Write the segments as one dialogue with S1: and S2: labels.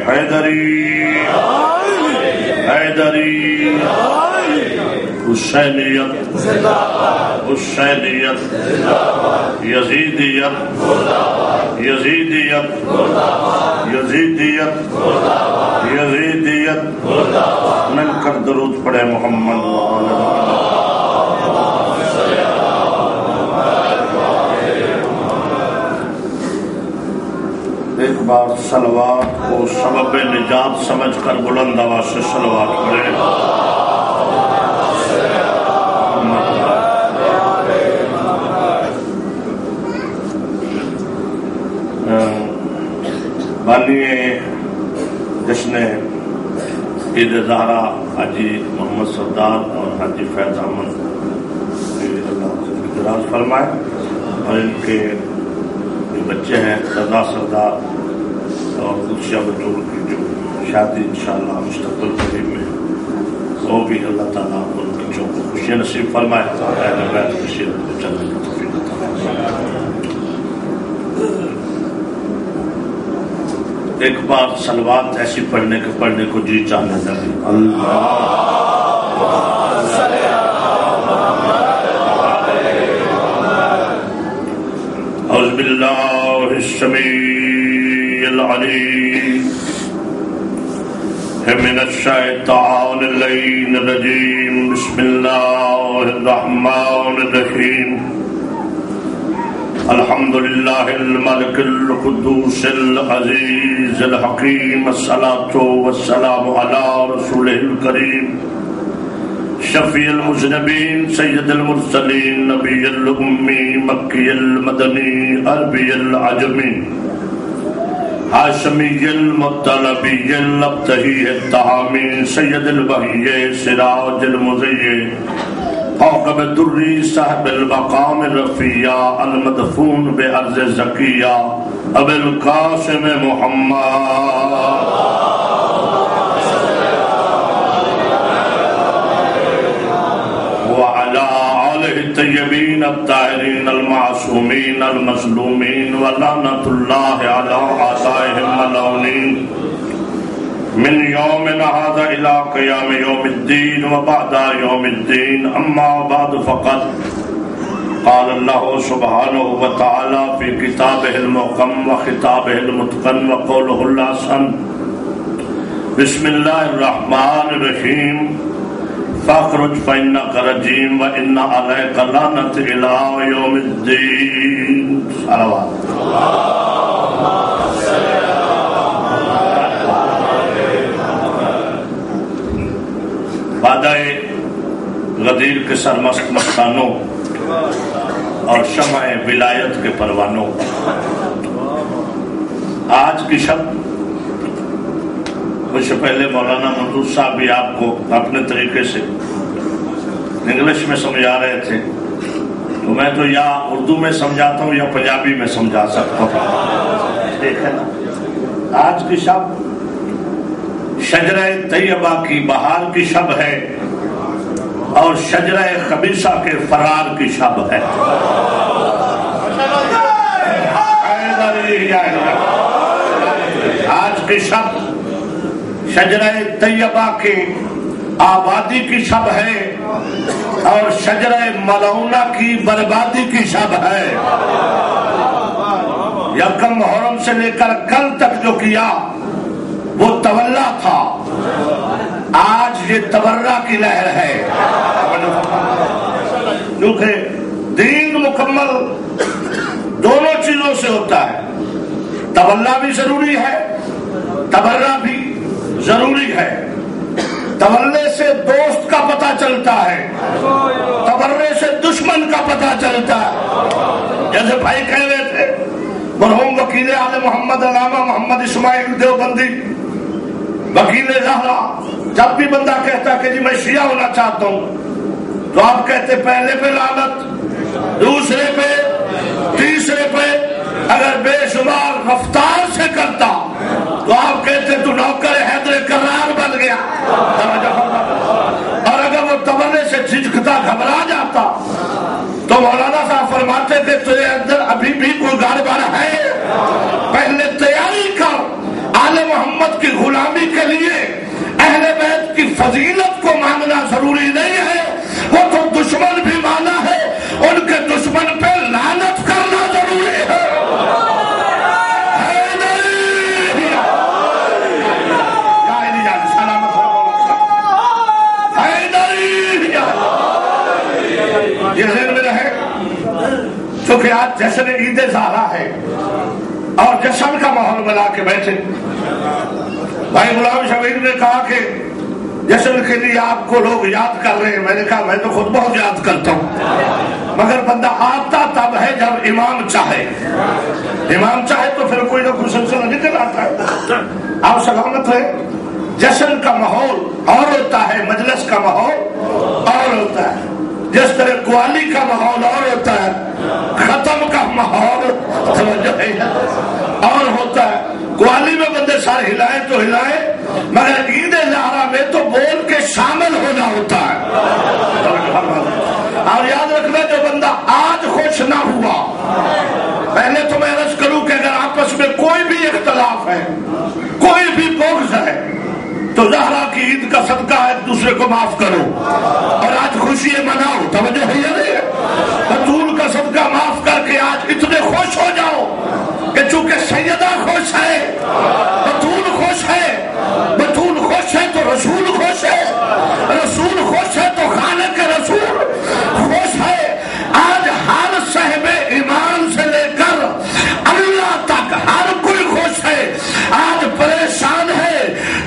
S1: حیدری حیدری حسینیت حسینیت یزیدیت یزیدیت یزیدیت یزیدیت مل کر درود پڑھے محمد ایک بار صلوات کو سبب نجات سمجھ کر بلند آواز سے صلوات پڑھے بالی جشن عید زہرا حاجی محمد سردار اور حاجی فیض احمد دراز فرمائے اور ان کے بچے ہیں رضا سردار اور دوسرا بطور کی جو شادی انشاءاللہ مستقبل قریب میں وہ بھی اللہ تعالیٰ ان بچوں کو خوشی نصیب فرمائے اہل بیت کی سیرت کو چلنے کی توفیق عطا فرمائے۔ ایک بار صلوات ایسی پڑھنے کو جی چاہنے لگے اعوذ باللہ السمیع العلیم من الشیطان اللعین الرجیم بسم اللہ الرحمن الرحیم الحمدللہ الملک القدوس العزیز الحکیم الصلاة والسلام علی رسولہ الکریم شفیع المذنبین سید المرسلین نبی الامی مکی المدنی عربی العجمی ہاشمی المطلبی الابتہی التہامی سید البہی سراج المضیع حاکم دری صاحب المقام الرفیع المدفون بارض زکیہ ابو القاسم محمد وعلى آله الطيبين الطاهرين المعصومين المظلومين ولعنة الله على أعدائهم الملعونين من يومنا هذا إلى قيام يوم الدين وبعد يوم الدين أما بعد فقد قال الله سبحانه وتعالى في كتابه المحكم وخطابه المتقن وقوله الحسن بسم الله الرحمن الرحيم فاخرج فإنك رجيم وإن عليك لعنة إلى يوم الدين صلوات بادائے غدیر کے سرمست مستانوں اور شمع ولایت کے پروانوں، آج کی شب مجھ سے پہلے مولانا منظور صاحب بھی آپ کو اپنے طریقے سے انگلش میں سمجھا رہے تھے، تو میں تو یا اردو میں سمجھاتا ہوں یا پنجابی میں سمجھا سکتا ہوں، ٹھیک ہے نا۔ آج کی شب شجرہ طیبہ کی بہار کی شب ہے اور شجرہ خبیثہ کے فرار کی شب ہے۔ آج کی شب شجرہ طیبہ کی آبادی کی شب ہے اور شجرہ ملعونہ کی بربادی کی شب ہے۔ یکم محرم سے لے کر کل تک جو کیا وہ تولا تھا، آج یہ تبرہ کی لہر ہے، کیونکہ دین مکمل دونوں چیزوں سے ہوتا ہے، تولا بھی ضروری ہے، تبرہ بھی ضروری ہے۔ تولے سے دوست کا پتہ چلتا ہے، تبرے سے دشمن کا پتہ چلتا ہے۔ جیسے بھائی کہہ رہے تھے مرحوم وکیل آل محمد علامہ محمد اسماعیل دیوبندی وکیل زہرا، جب بھی بندہ کہتا کہ جی میں شیعہ ہونا چاہتا ہوں تو آپ کہتے پہلے پہ لعنت، دوسرے پہ، تیسرے پہ، اگر بے شمار رفتار سے کرتا تو آپ کہتے تو نوکر حیدر کرار بن گیا، اور اگر وہ تبرے سے جھجکتا گھبرا جاتا تو مولانا صاحب فرماتے تھے تیرے اندر ابھی بھی کوئی گڑبڑ ہے، پہلے تیاری کر، آل محمد کی فضیلت کو ماننا ضروری نہیں ہے، وہ تو دشمن بھی مانا ہے، ان کے دشمن پہ لعنت کرنا ضروری ہے۔ یہ ذہن میں رہے، چونکہ آج جشن عید زہرا ہے اور جشن کا ماحول بنا کے بیٹھے۔ بھائی غلام شبیر نے کہا کہ جشن کے لیے آپ کو لوگ یاد کر رہے ہیں، میں نے کہا میں تو خود بہت یاد کرتا ہوں، مگر بندہ آتا تب ہے جب امام چاہے، امام چاہے تو پھر کوئی نہ کوئی سلسلہ نکل آتا ہے۔ آپ سلامت ہے، جشن کا ماحول اور ہوتا ہے، مجلس کا ماحول اور ہوتا ہے، جس طرح قوالی کا ماحول اور ہوتا ہے، ختم کا ماحول اور ہوتا ہے۔ قوالی میں بندے سارے ہلائیں تو ہلائیں، مگر عید زہرا میں تو بول کے شامل ہونا ہوتا ہے۔ اور یاد رکھنا، جو بندہ آج خوش نہ ہوا، پہلے تو میں عرض کروں کہ اگر آپس میں کوئی بھی اختلاف ہے، کوئی بھی بغض ہے، تو زہرا کی عید کا صدقہ ایک دوسرے کو معاف کرو اور آج خوشی مناؤ۔ توجہ ہے یا نہیں ہے؟ بطول کا صدقہ معاف کر کے آج اتنے خوش ہو جاؤ کہ چونکہ سیدہ خوش ہے، بطول خوش ہے، بطول خوش ہے تو رسول خوش ہے، رسول خوش ہے تو خالق رسول خوش ہے۔ آج ہر صاحب ایمان سے لے کر اللہ تک ہر کوئی خوش ہے۔ آج پریشان ہے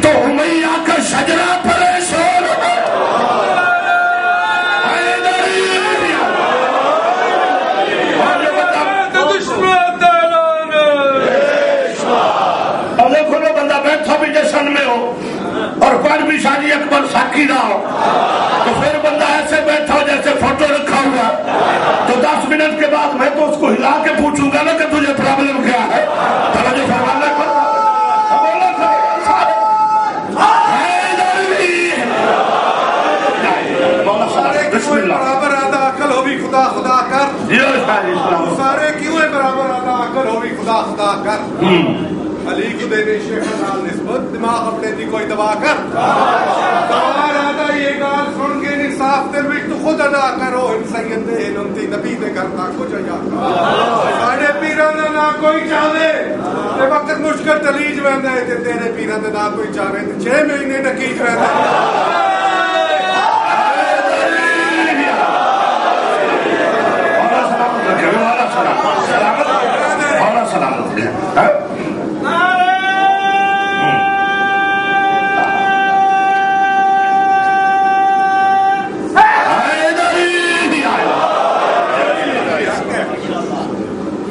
S1: تو امیہ کا شجرہ پریشان ہے۔ اور دیکھو نا، بندہ بیٹھا بھی جشن میں ہو اور پڑھ بھی شادی اکبر ساکی نہ ہو، تو پھر بندہ ایسے بیٹھا ہو جیسے فوٹو رکھا ہوا، تو 10 منٹ کے بعد میں تو اس کو ہلا کے پوچھوں گا نا کہ تجھے پرابلم کیا ہے۔ توجہ فرمانا بسم اللہ۔
S2: برابر آدھا عقل ہو بھی خدا خدا کر، سارے کیوں ہے برابر آدھا عقل ہو بھی خدا خدا کر، علی کو دینے شیخ نال نسبت دماغ اپنے دی کوئی دبا کر، سوار آدھا یہ گال سن کے انصاف دل وچ تو خود ادا کرو، ان سید دے نمتی نبی دے کرتا کچھ اجا کر، ساڑے پیران دا نہ کوئی چاہے تے وقت مشکل تلیج ویندا ہے تے تیرے پیران دا نہ کوئی چاہے تے 6 مہینے ڈکیج ویندا ہے۔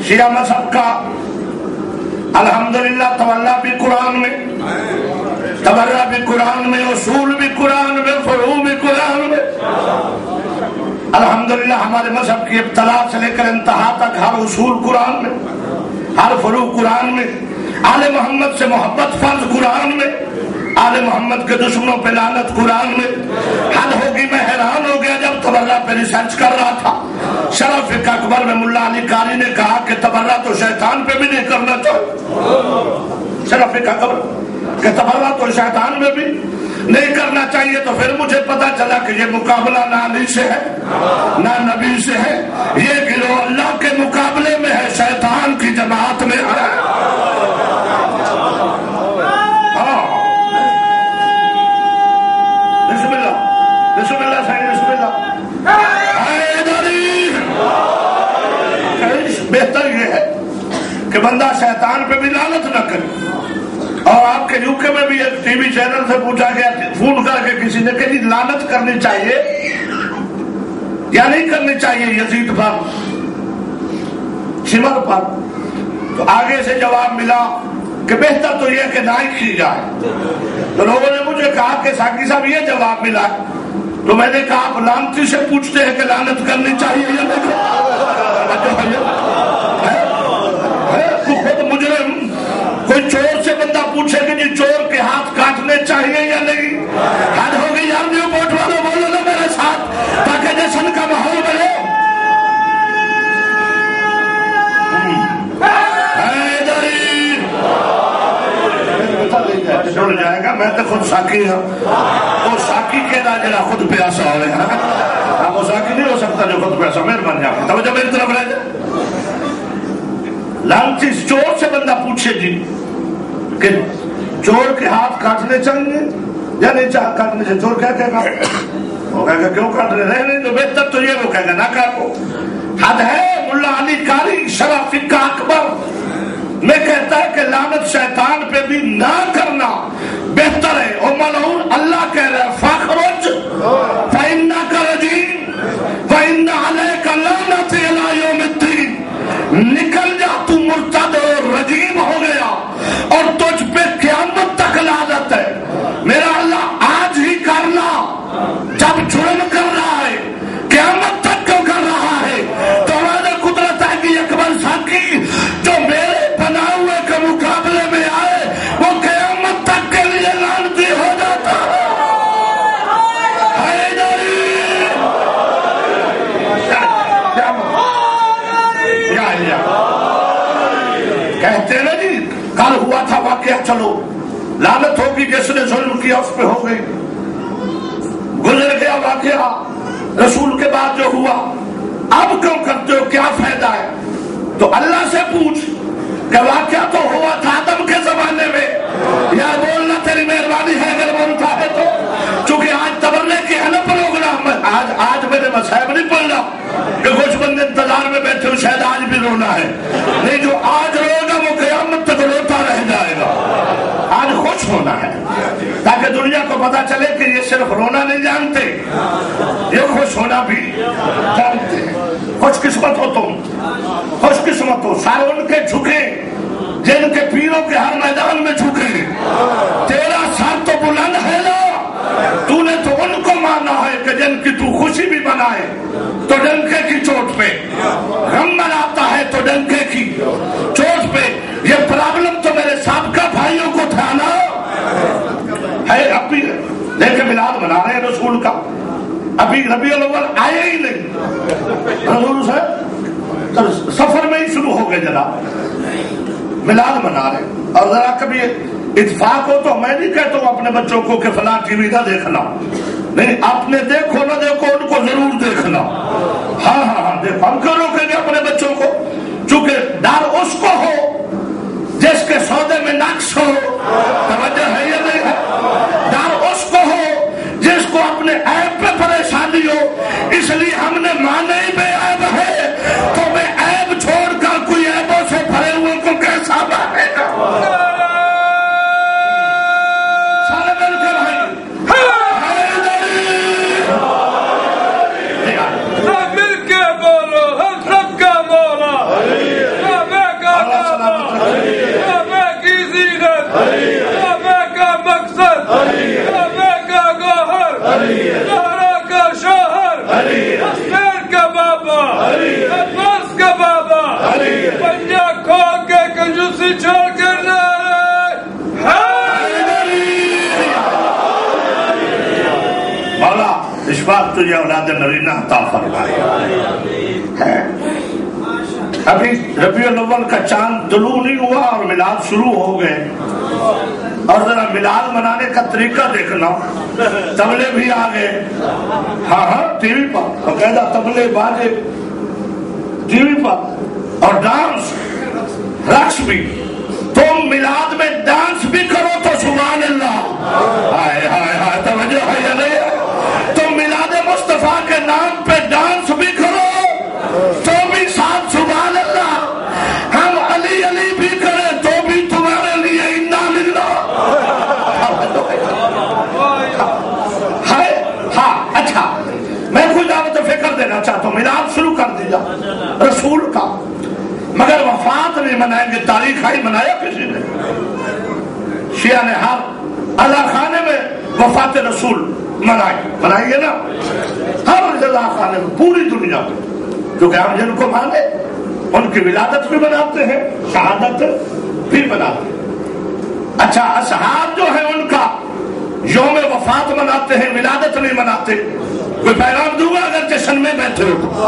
S1: شیعہ مذہب کا الحمدللہ تولا بھی قرآن میں، تبرہ بھی قرآن میں، اصول بھی قرآن میں، فروع بھی قرآن میں۔ الحمدللہ ہمارے مذہب کی ابتدا سے لے کر انتہا تک ہر اصول قرآن میں، ہر فروع قرآن میں، آل محمد سے محبت فرض قرآن میں، آل محمد کے دشمنوں پہ لعنت قرآن میں۔ حد ہوگی، میں حیران ہو گیا جب تبرہ پہ ریسرچ کر رہا تھا، شرف فقہ اکبر میں ملا علی قاری نے کہا کہ تبرہ تو شیطان پہ بھی نہیں کرنا چاہیے، شرف فقہ اکبر کہ تبرہ تو شیطان میں بھی نہیں کرنا چاہیے۔ تو پھر مجھے پتا چلا کہ یہ مقابلہ نہ علی سے ہے نہ نبی سے ہے، یہ گروہ اللہ کے مقابلے میں ہے، شیطان کی جماعت میں ہے۔ بسم اللہ، بسم اللہ صحیح، بسم اللہ۔ بہتر یہ ہے کہ بندہ شیطان پہ بھی لعنت نہ کرے۔ اور آپ کے یوکے میں بھی ایک ٹی وی چینل سے پوچھا گیا، فون کر کے کسی نے کہ لعنت کرنی چاہیے یا نہیں کرنی چاہیے یزید پر، شمر پر؟ تو آگے سے جواب ملا کہ بہتر تو یہ کہ نہ ہی کی جائے۔ تو لوگوں نے مجھے کہا کہ ساقی صاحب یہ جواب ملا، تو میں نے کہا آپ لعنتی سے پوچھتے ہیں کہ لعنت کرنی چاہیے یا نہیں؟ خود مجرم کوئی چور سے بندہ پوچھے کہ جی چور کے ہاتھ کاٹنے چاہیے یا نہیں؟ حد ہو گئی یار، نیو پورٹ والوں بولو نا میرے ساتھ تاکہ جشن کا ماحول بنے۔ جڑ جائے گا، میں تو خود ساقی ہوں، وہ مساکی کہنا جڑا خود پیاسا ہوئے ہیں، مساکی نہیں ہو سکتا جو خود پیاسا، مہربانی آپ توجہ میری طرف رہ جائے۔ لالچی چور سے بندہ پوچھے جی کہ چور کے ہاتھ کاٹنے چاہیے یا نہیں کاٹنے چاہیے، چور کیا کہے گا؟ وہ کہے گا کیوں کاٹ رہے ہیں؟ جو بہتر تو یہ وہ کہے گا نہ کاٹو۔ حد ہے ملا علی قاری شرح فقہ اکبر میں کہتا ہے کہ لعنت شیطان پہ بھی نہ کرنا بہتر ہے۔ او ملعون اللہ کہہ رہا ہے فاخرج فإنک رجیم وإن علیک لعنت الی یوم الدین، نکل جا تو مرتد اور رجیم ہو گیا اور تجھ پہ قیامت تک لعنت ہے۔ میرا اللہ آج ہی کرنا جب جرم کر رہا ہے، قیامت تک کیوں کر رہا ہے؟ تو ہمارے قدرت ہے کہ اکبر ساکی جو میرے بنائے ہوئے کے مقابلے میں آئے وہ قیامت تک کے لیے لعنتی ہو جاتا ہے۔ کہتے نا جی کل ہوا تھا واقعہ، چلو لعنت ہوگی جس نے ظلم کیا اس پہ ہو گئی، گزر گیا واقعہ، رسول کے بعد جو ہوا اب کیوں کرتے ہو، کیا فائدہ ہے؟ تو اللہ سے پوچھ کہ واقعہ تو ہوا تھا آدم کے زمانے میں، یا بولنا تیری مہربانی ہے اگر بولتا ہے تو، چونکہ آج تبرنے کی ہے نا پروگرام، آج میرے مصائب نہیں پڑھ رہا کہ کچھ بندے انتظار میں بیٹھے ہو شاید آج بھی رونا ہے، نہیں جو آج روئے گا وہ قیامت تک روتا رہ جائے گا۔ آج خوش ہونا ہے تاکہ دنیا کو پتا چلے کہ یہ صرف رونا نہیں جانتے، یہ خوش ہونا بھی جانتے ہیں۔ خوش قسمت ہو تم، خوش قسمت ہو، سارے ان کے جھکے جن کے پیروں کے ہر میدان میں جھکے، تیرا سر تو بلند ہے نا، تو نے تو ان کو مانا ہے کہ جن کی تو خوشی بھی منائے تو ڈنکے کی چوٹ پہ، غم مناتا ہے تو ڈنکے کی چوٹ پہ۔ یہ پرابلم تو میرے سابقہ بھائیوں کو تھا نا، ہے ابھی لیکن میلاد منا رہے ہیں رسول کا، ابھی ربیع الاول آئے ہی نہیں، رسول صاحب سفر میں ہی شروع ہو گئے جناب، میلاد منا رہے ہیں۔ اور ذرا کبھی اتفاق ہو تو میں نہیں کہتا ہوں اپنے بچوں کو کہ فلاں ٹی وی نہ دیکھنا، نہیں اپنے دیکھو نہ دیکھو ان کو ضرور دیکھنا، ہاں ہاں ہاں دیکھو، ہم کیوں روکیں گے اپنے بچوں کو؟ چونکہ ڈر اس کو ہو جس کے سودے میں نقص ہو، توجہ ہے یا نہیں ہے؟ ڈر اس کو ہو جس کو اپنے عیب پہ پریشانی ہو، اس لیے ہم نے مانے ہی بے عیب ہے تو بے عیب چھوڑ کر کوئی عیبوں سے بھرے ہوئے کو کیسا مانے گا؟ سارے مل کر بھائی
S3: مل کے بولو ہم سب کا مولا، کعبے کا کعبہ، کعبے کی زینت، کعبے کا مقصد، کعبے کا گوہر، زہرا کا شوہر، حسین کا بابا، عباس کا بابا، پنجہ کھو کے کنجوسی چھوڑ کر
S1: مولا اس بات تجھے اولاد نرینہ عطا فرمائے۔ ابھی ربیع الاول کا چاند طلوع نہیں ہوا اور میلاد شروع ہو گئے، اور ذرا میلاد منانے کا طریقہ دیکھنا، تبلے بھی آ گئے، ہاں ہاں ٹی وی پر باقاعدہ تبلے باجے ٹی وی پر، اور ڈانس رقص بھی۔ تم میلاد میں ڈانس بھی کرو تو سبحان اللہ، ہائے ہائے ہائے توجہ ہے یا نہیں؟ تم میلاد مصطفیٰ کے نام پہ ڈانس بھی کرو تو بھی ساتھ سبحان اللہ، ہم علی علی بھی کریں تو بھی تمہارے لیے انا للہ ہے۔ ہاں اچھا میں کوئی دعوت فکر دینا چاہتا ہوں، میلاد شروع کر دیا رسول کا، مگر وفات نہیں منائیں گے، تاریخ ہی منایا کسی نے؟ شیعہ نے ہر اللہ خانے میں وفات رسول منائیں گے نا، ہر اللہ خانے میں پوری دنیا میں، کیونکہ ہم جن کو مانے ان کی ولادت بھی مناتے ہیں، شہادت بھی مناتے ہیں۔ اچھا اصحاب جو ہے ان کا یوم وفات مناتے ہیں، ولادت نہیں مناتے۔ کوئی پیغام دوں گا اگر جشن میں بیٹھے ہو تو،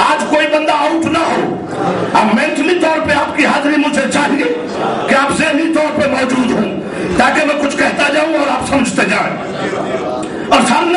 S1: آج کوئی بندہ آؤٹ نہ ہو، اب مینٹلی طور پہ آپ کی حاضری مجھے چاہیے کہ آپ ذہنی طور پہ موجود ہوں تاکہ میں کچھ کہتا جاؤں اور آپ سمجھتے جائیں، اور سامنے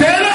S1: 13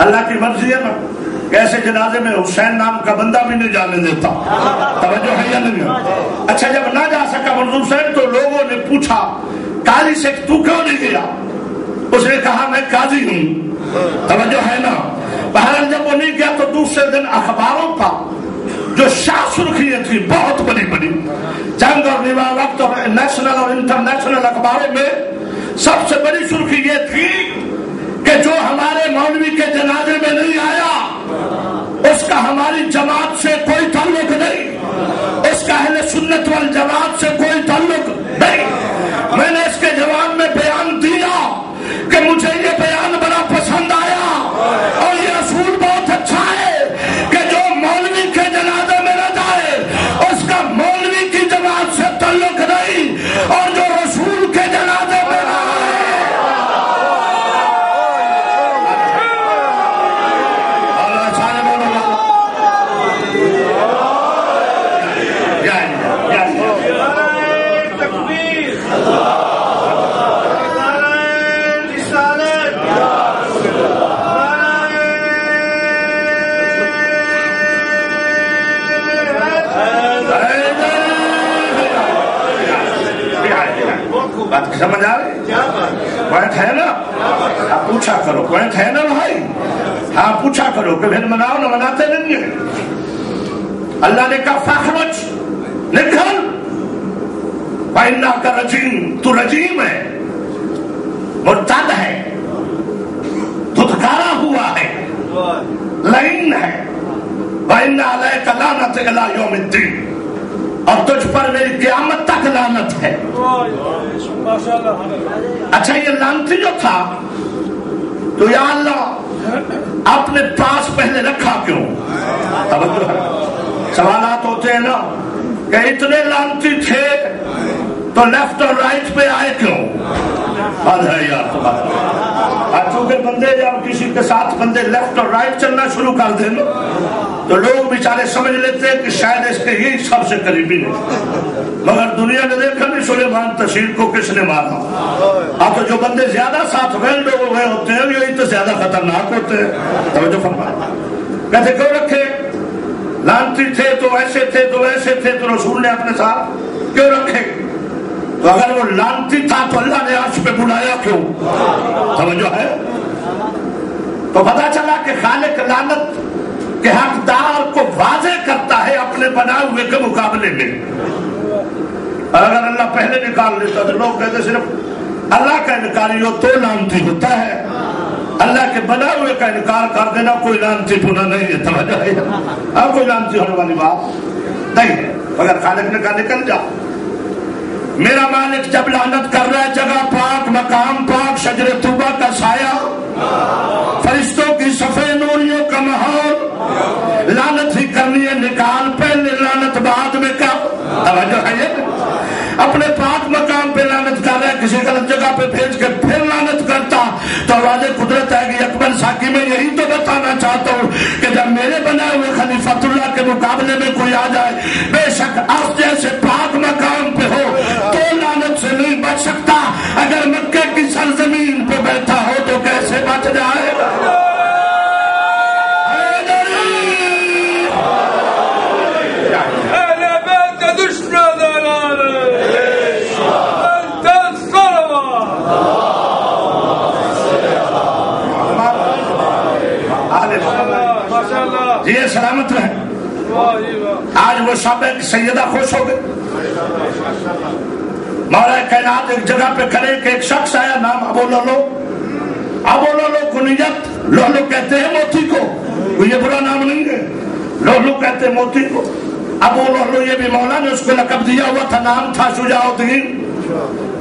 S1: اللہ کی مرضی ہے نا کہ ایسے جنازے میں حسین نام کا بندہ بھی نہیں جانے دیتا. توجہ ہے یا نہیں؟ اچھا جب نہ جا سکا منظور حسین تو لوگوں نے پوچھا قاضی سے تو کیوں نہیں گیا؟ اس نے کہا میں قاضی ہوں. توجہ ہے نا؟ بہرحال جب وہ نہیں گیا تو دوسرے دن اخباروں کا جو شاہ سرخیاں تھی بہت بڑی بڑی جنگ اور نوا وقت اور نیشنل اور انٹرنیشنل اخباروں میں سب سے بڑی سرخی یہ تھی کہ جو ہمارے مولوی کے جنازے میں نہیں آیا اس کا ہماری جماعت سے کوئی تعلق نہیں, اس کا اہل سنت والجماعت سے کوئی تعلق نہیں. میں نے اس کے جواب میں بیان دیا کہ مجھے یہ بیان بڑا پسند آیا اور یہ اصول بہت اچھا ہے کہ جو مولوی کے جنازے میں نہ جائے اس کا مولوی کی جماعت سے تعلق نہیں, اور جو رسول کے جنازے میں نہ سمجھ آ رہی پوائنٹ ہے نا؟ آپ پوچھا کرو پوائنٹ ہے نا بھائی؟ ہاں پوچھا کرو کہ پھر مناؤ نہ مناتے نہیں ہیں. اللہ نے کہا فاخرج نکل فإنک رجیم, تو رجیم ہے, مرتد ہے, دھتکارا ہوا ہے, لعین ہے. وإن علیک لعنت الی یوم الدین, اور تجھ پر میری قیامت تک لعنت ہے. اچھا یہ لعنتی جو تھا تو یا اللہ اپنے پاس پہلے رکھا کیوں؟ سوالات ہوتے ہیں نا کہ اتنے لعنتی تھے تو لیفٹ اور رائٹ پہ آئے کیوں؟ حد ہے یار تمہارا. چونکہ بندے جب کسی کے ساتھ بندے لیفٹ اور رائٹ چلنا شروع کر دیں تو لوگ بیچارے سمجھ لیتے ہیں کہ شاید اس کے یہی سب سے قریبی نہیں, مگر دنیا نے دیکھا نہیں سلیمان تشیر کو کس نے مارا. اب تو جو بندے زیادہ ساتھ ویلڈ ہوئے ہوتے ہیں یہی تو زیادہ خطرناک ہوتے ہیں. توجہ فرمائیں. کہتے کیوں رکھے؟ لعنتی تھے تو ایسے تھے تو ایسے تھے تو رسول نے اپنے ساتھ کیوں رکھے؟ تو اگر وہ لعنتی تھا تو اللہ نے عرش پہ بلایا کیوں؟ توجہ ہے؟ تو پتا چلا کہ خالق لعنت کہ حقدار کو واضح کرتا ہے اپنے بنائے ہوئے کے مقابلے میں. اور اگر اللہ پہلے نکال لیتا تو لوگ کہتے صرف اللہ کا انکاری ہو تو لعنتی ہوتا ہے, اللہ کے بنائے ہوئے کا انکار کر دینا کوئی لعنتی ہونا نہیں ہے. توجہ ہے؟ اب کوئی لعنتی ہونے والی بات نہیں ہے. اگر خالق نے کہا نکل جا, میرا مالک جب لعنت کر رہا ہے جگہ پاک, مقام پاک, شجر طوبہ کا سایہ, فرشتوں کی صفے نوریوں کا ماحول, لعنت ہی کرنی ہے نکال پہلے لعنت بعد میں کب؟ توجہ ہے؟ اپنے پاک مقام پہ لعنت کر رہا ہے, کسی غلط جگہ پہ بھیج کے پھر لعنت کرتا تو واضح قدرت ہے کہ اکبر ساکی میں یہی تو بتانا چاہتا ہوں کہ جب میرے بنائے ہوئے خلیفۃ اللہ کے مقابلے میں کوئی آ جائے, بے شک آپ جیسے پاک مقام پہ ہو تو لعنت سے نہیں بچ سکتا. اگر مکے کی سرزمین پہ بیٹھا ہو تو کیسے بچ جائے گا؟ یہ سلامت رہے. آج وہ سب ایک سیدہ خوش ہو گئے. مولا کائنات ایک جگہ پہ کھڑے کہ ایک شخص آیا, نام ابو لولو. ابو لولو کنیت, لولو کہتے ہیں موتی کو, یہ برا نام نہیں ہے, لولو کہتے ہیں موتی کو. ابو لولو یہ بھی مولا نے اس کو لقب دیا ہوا تھا, نام تھا شجاع الدین.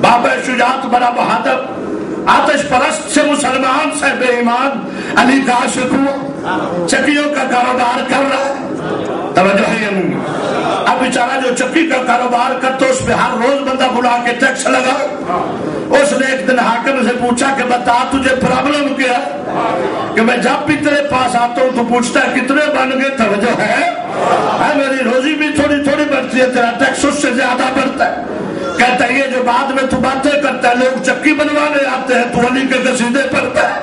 S1: بابا شجاعت, بڑا بہادر, آتش پرست سے مسلمان سے بے ایمان, علی کا عاشق ہوا, چکیوں کا کاروبار کر رہا ہے. توجہ ہے یا نہیں؟ اب بیچارہ جو چکی کا کاروبار کرتا اس پہ ہر روز بندہ بلا کے ٹیکس لگا, اس نے ایک دن حاکم سے پوچھا کہ بتا تجھے پرابلم کیا کہ میں جب بھی تیرے پاس آتا ہوں تو پوچھتا ہے کتنے بن گئے, توجہ ہے میری روزی بھی تھوڑی تھوڑی بڑھتی ہے, تیرا ٹیکس اس سے زیادہ بڑھتا ہے. کہتا ہے یہ جو بعد میں تو باتیں کرتا ہے, لوگ چکی بنوانے آتے ہیں, تو علی کے قصیدے پڑھتا ہے.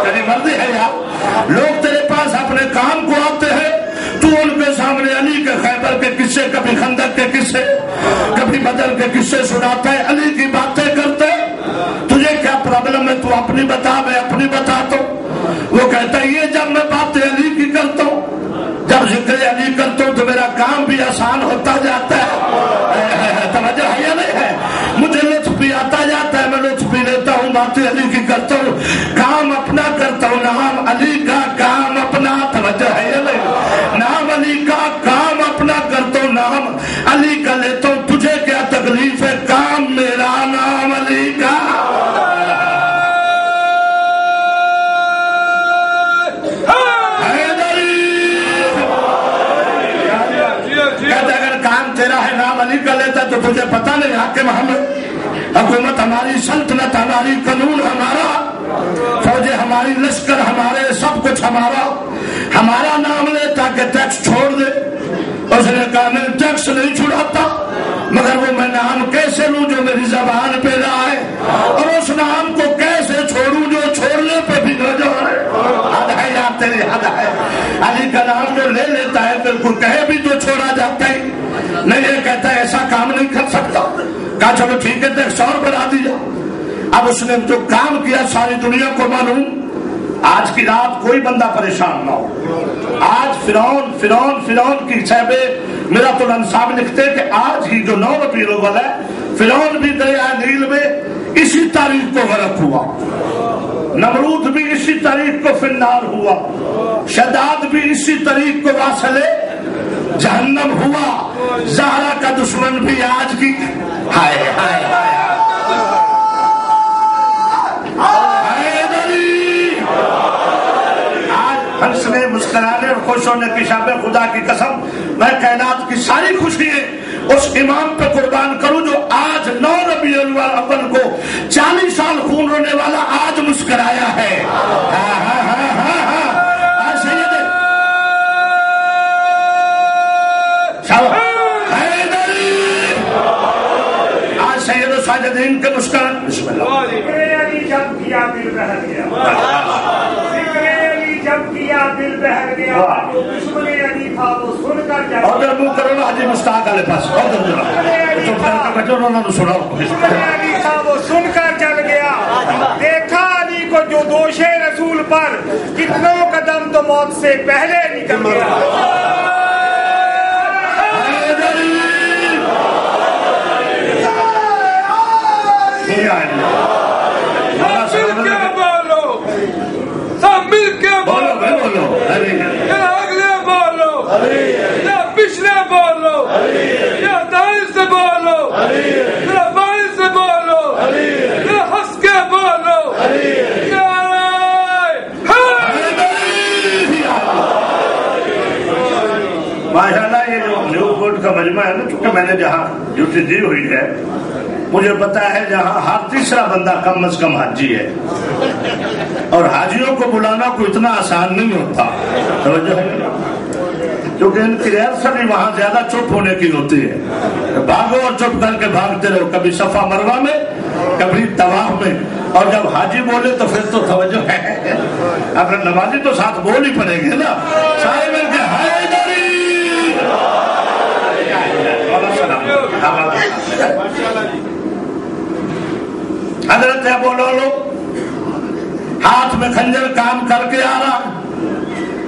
S1: تیری مرضی ہے یار, لوگ تیرے پاس اپنے کام کو آتے ہیں, تو ان کے سامنے علی کے خیبر کے قصے, کبھی خندق کے قصے, کبھی بدر کے قصے سناتا ہے, علی کی باتیں کرتے. تجھے کیا پرابلم ہے, تو اپنی بتا, میں اپنی بتاتا ہوں. وہ کہتا ہے یہ جب میں باتیں علی کی کرتا ہوں, جب ذکر علی کرتا ہوں تو میرا کام بھی آسان ہوتا جاتا ہے. توجہ ہے یا نہیں ہے؟ مجھے لطف بھی آتا جاتا ہے, میں لطف بھی لیتا ہوں, باتیں علی کی کرتا ہوں, کام اپنا کرتا ہوں, نام علی کا کام اپنا. توجہ ہے یا نہیں؟ نام علی کا کام اپنا کرتا ہوں, نام علی کا لیتا ہوں. تجھے کیا تکلیف ہے, کام میرا, نام علی کا. تیرا ہے, نام علی کا لیتا تو تجھے پتا نہیں حاکم محمد, حکومت ہماری, سلطنت ہماری, قانون ہمارا, فوجیں ہماری, لشکر ہمارے, سب کچھ ہمارا. ہمارا نام لیتا کہ ٹیکس چھوڑ دے. اس نے کہا میں ٹیکس نہیں چھڑاتا, مگر وہ میں نام کیسے لوں جو میری زبان پہ نہ آئے, اور اس نام کو کیسے چھوڑوں جو چھوڑنے پہ بھی نہ جائے. حد ہے یار, تیری حد ہے. علی کا نام جو لے لیتا ہے بالکل کہے بھی تو چھوڑا جاتا ہے نہیں. یہ کہتا ہے ایسا کام نہیں کر سکتا. کہا چلو ٹھیک ہے, ٹیکس اور بڑھا دیا. اب اس نے جو کام کیا ساری دنیا کو معلوم. آج کی رات کوئی بندہ پریشان نہ ہو. آج فرعون کی صاحب میرات الانصاب لکھتے کہ آج ہی جو 9 ربیع الاول ہے, فرعون بھی دریا نیل میں اسی تاریخ کو غرق ہوا, نمرود بھی اسی تاریخ کو فنار ہوا, شداد بھی اسی تاریخ کو واصل جہنم ہوا, زہرا کا دشمن بھی آج کی. ہائے ہائے ہائے ہنسنے, مسکرانے اور خوش ہونے کی شب خدا کی قسم میں کائنات کی ساری خوشیاں اس امام پہ قربان کروں جو آج 9 ربیع الاول کو 40 سال خون رونے والا آج مسکرایا ہے. آج سید الساجدین کے مسکران. بسم اللہ.
S4: جب کیا دل بہل گیا, جو دشمن علی تھا وہ سن کر جب.
S1: اور منہ کرو حاجی مشتاق والے پاس, اور
S4: دشمن علی تھا وہ سن کر چل گیا. دیکھا علی کو جو دوش رسول پر, کتنوں قدم تو موت سے پہلے نکل گیا.
S3: مل کے بولو, اگلے بولو, یا پچھلے بولو, یا دائیں سے بولو, یا بائیں سے بولو, یا ہنس کے بولو.
S1: ماشاء اللہ یہ جو نیو بورڈ کا مجمع ہے نا, چونکہ میں نے جہاں ڈیوٹی دی ہوئی ہے مجھے پتا ہے جہاں ہر تیسرا بندہ کم از کم حاجی ہے, اور حاجیوں کو بلانا کوئی اتنا آسان نہیں ہوتا. توجہ ہے, کیونکہ ان کی ریاست بھی وہاں زیادہ چپ ہونے کی ہوتی ہے. بھاگو اور چپ کر کے بھاگتے رہو, کبھی صفا مروہ میں, کبھی طواف میں, اور جب حاجی بولے تو پھر تو توجہ ہے. اگر نمازی تو ساتھ بول ہی پڑیں گے نا, سارے مل کے حضرت ابو لولو ہاتھ میں خنجر کام کر کے آ رہا.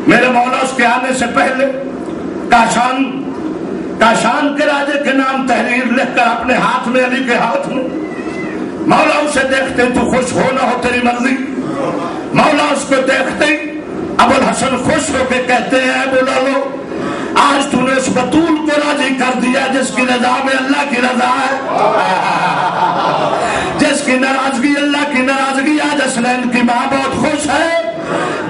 S1: میرے مولا اس کے آنے سے پہلے کاشان کے راجے کے نام تحریر لکھ کر اپنے ہاتھ میں, علی کے ہاتھ میں. مولا اسے دیکھتے تو خوش ہو نہ ہو تیری مرضی. مولا اس کو دیکھتے ابو الحسن خوش ہو کے کہتے ہیں ابو لولو آج تو نے اس بطول کو راضی کر دیا جس کی رضا میں اللہ کی رضا ہے, جس کی ناراضگی اللہ کی ناراضگی. آج حسنین کی ماں بہت خوش ہے,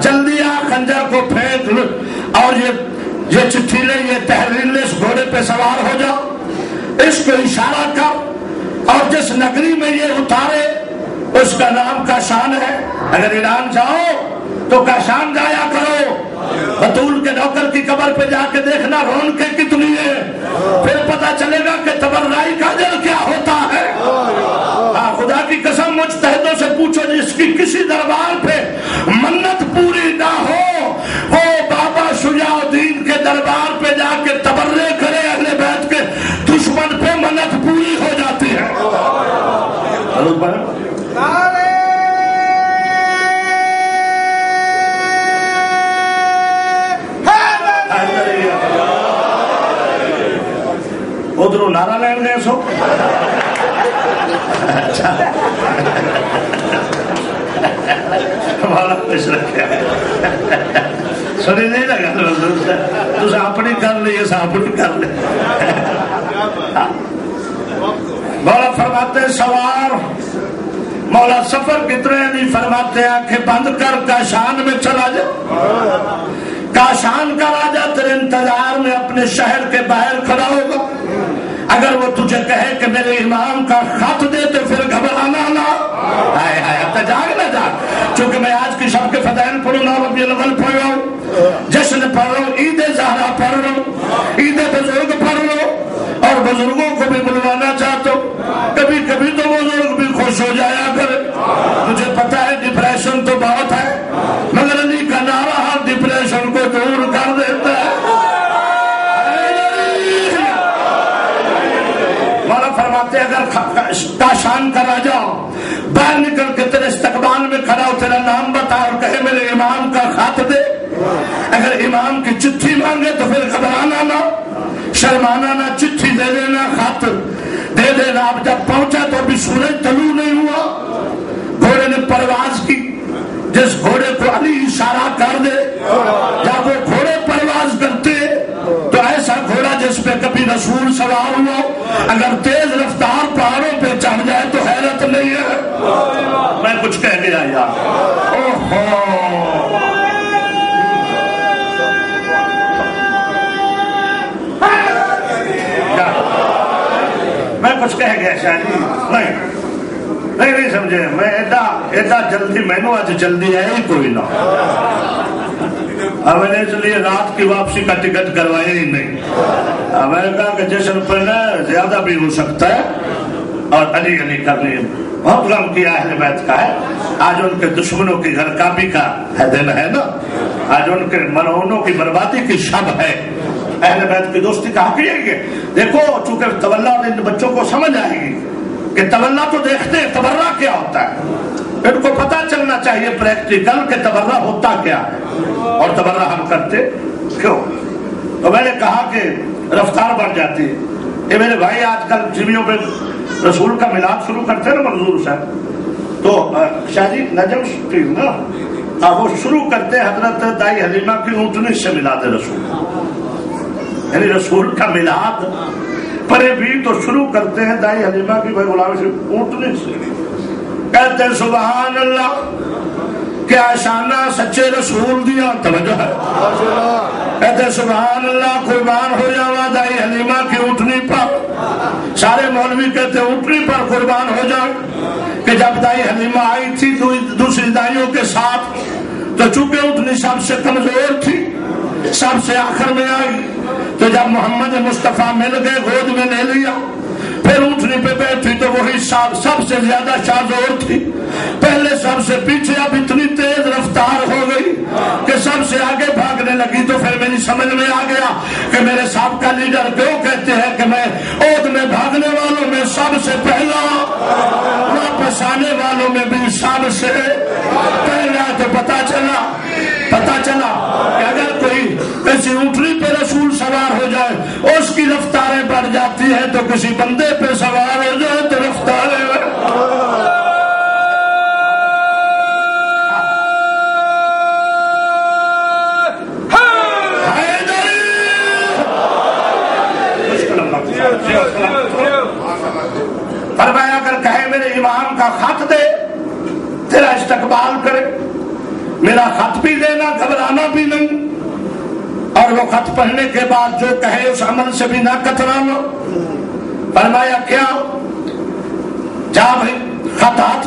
S1: جلدی آ خنجر کو پھینک اور یہ چٹھی لے, یہ تحریر لے, اس گھوڑے پہ سوار ہو جاؤ, اس کو اشارہ کر, اور جس جس نگری میں یہ اتارے اس کا نام کاشان ہے. اگر ایران جاؤ تو کاشان جایا کرو. بطول کے نوکر کی قبر پہ جا کے دیکھنا رونقیں کتنی ہے, پھر پتا چلے گا کہ تبرعی کا اجر کیا ہوتا ہے. خدا کی قسم مجتہدوں سے پوچھو جس کی کسی دربار پہ منت پوری نہ ہو وہ بابا شجاع الدین کے دربار پہ جا کے تبرع کرے, اہل بیت کے دشمن پہ منت پوری ہو جاتی ہے. ادھر نعرہ لین گئے سو سنی نہیں لگا تو اپنی کر لی اپنی کر لے. مولا فرماتے سوار مولا سفر کتنے نہیں فرماتے آنکھیں بند کر کاشان میں چلا جا. کاشان کا راجا تیرے انتظار میں اپنے شہر کے باہر کھڑا ہوگا. اگر وہ تجھے کہے کہ میرے امام کا خط دے تو پھر گھبرانا نہ. ہائے ہائے اب جاگ نہ جاگ, چونکہ میں آج کی شب کے فضائل پڑھوں گا, ربیع الاول پڑھ رہا ہوں, جشن پڑھ رہا ہوں, عید زہرا پڑھ رہا ہوں, عید بزرگ پڑھ رہا ہوں, اور بزرگوں کو بھی بلوانا چاہتا ہوں. کبھی کبھی تو بزرگ بھی خوش ہو جایا کرے. مجھے پتا ہے ڈپریشن تو بہت ہے, مگر علی کا نعرہ ہر ڈپریشن کو دور کر دیتا ہے. مولا فرماتے اگر کاشان کا راجا باہر نکل کے تیرے استقبال میں کھڑا ہو, تیرا نام بتا اور کہے میرے امام کا خط دے, اگر امام کی چٹھی مانگے تو پھر گھبرانا نہ, شرمانا نہ, چٹھی دے دینا, خط دے دینا. اب جب پہنچا تو ابھی سورج طلوع نہیں ہوا, گھوڑے نے پرواز کی. جس گھوڑے کو علی اشارہ کر دے, جب وہ گھوڑے پرواز کرتے تو ایسا گھوڑا جس پہ کبھی رسول سوار ہوا, اگر تیز رفتار پہاڑوں پہ چڑھ جائے تو حیرت نہیں ہے. میں کچھ کہہ گیا یار, میں کچھ کہہ گیا شاید نہیں سمجھے. میں ایڈا جلدی میں نے آج جلدی ہے ہی کوئی نہ, میں نے اس لیے رات کی واپسی کا ٹکٹ کروایا ہی نہیں. میں نے کہا کہ جشن پڑھنا زیادہ بھی ہو سکتا ہے اور علی علی کرنی. بہت غم کیا اہل بیت کا ہے. آج ان کے دشمنوں کی غرقابی کا دن ہے نا, آج ان کے مرہونوں کی بربادی کی شب ہے. اہل بیت کی دوستی کا حق یہ ہے. دیکھو چونکہ تولا اور ان بچوں کو سمجھ آئے گی کہ تولا تو دیکھتے ہیں تبرع کیا ہوتا ہے, ان کو پتا چلنا چاہیے پریکٹیکل کہ تبرع ہوتا کیا ہے اور تبرع ہم کرتے کیوں. تو میں نے کہا کہ رفتار بڑھ جاتی ہے. یہ میرے بھائی آج کل جمیوں پہ رسول کا میلاد شروع کرتے ہیں نا منظور صاحب, تو شاہ جی نجم شریف نا وہ شروع کرتے ہیں حضرت دائی حلیمہ کی اونٹنی سے میلاد رسول, یعنی رسول کا میلاد پرے بھی تو شروع کرتے ہیں دائی حلیمہ کی بھائی غلام شریف اونٹنی سے. کہتے ہیں سبحان اللہ کیا شانہ سچے رسول دیا, توجہ ہے. کہتے ہیں سبحان اللہ قربان ہو جاوا دائی حلیمہ کی اونٹنی پر. سارے مولوی کہتے ہیں اونٹنی پر قربان ہو جائے, کہ جب دائی حلیمہ آئی تھی دوسری دائیوں کے ساتھ تو چونکہ اونٹنی سب سے کمزور تھی, سب سے آخر میں آئی, تو جب محمد مصطفیٰ مل گئے گود میں لے لیا. پھر اونٹنی پہ بیٹھی تو وہی سب سے زیادہ شاذور تھی, پہلے سب سے پیچھے, اب اتنی تیز رفتار ہو گئی کہ سب سے آگے بھاگنے لگی. تو پھر میری سمجھ میں آ گیا کہ میرے سابقہ لیڈر کیوں کہتے ہیں کہ میں عود میں بھاگنے والوں میں سب سے پہلا, واپس آنے والوں میں بھی سب سے پہلا. تو پتا چلا کہ اگر کوئی کسی اونٹنی پہ رسول سوار ہو جائے اس کی رفتاریں بڑھ جاتی ہیں, تو کسی بندے پہ سوار ہو جائے تو رفتاریں فرمایا اگر کہے میرے امام کا خط دے تیرا استقبال کرے, میرا خط بھی دینا, گھبرانا بھی نہیں, اور وہ خط پڑھنے کے بعد جو کہے اس عمل سے بھی نہ کترانا. فرمایا کیا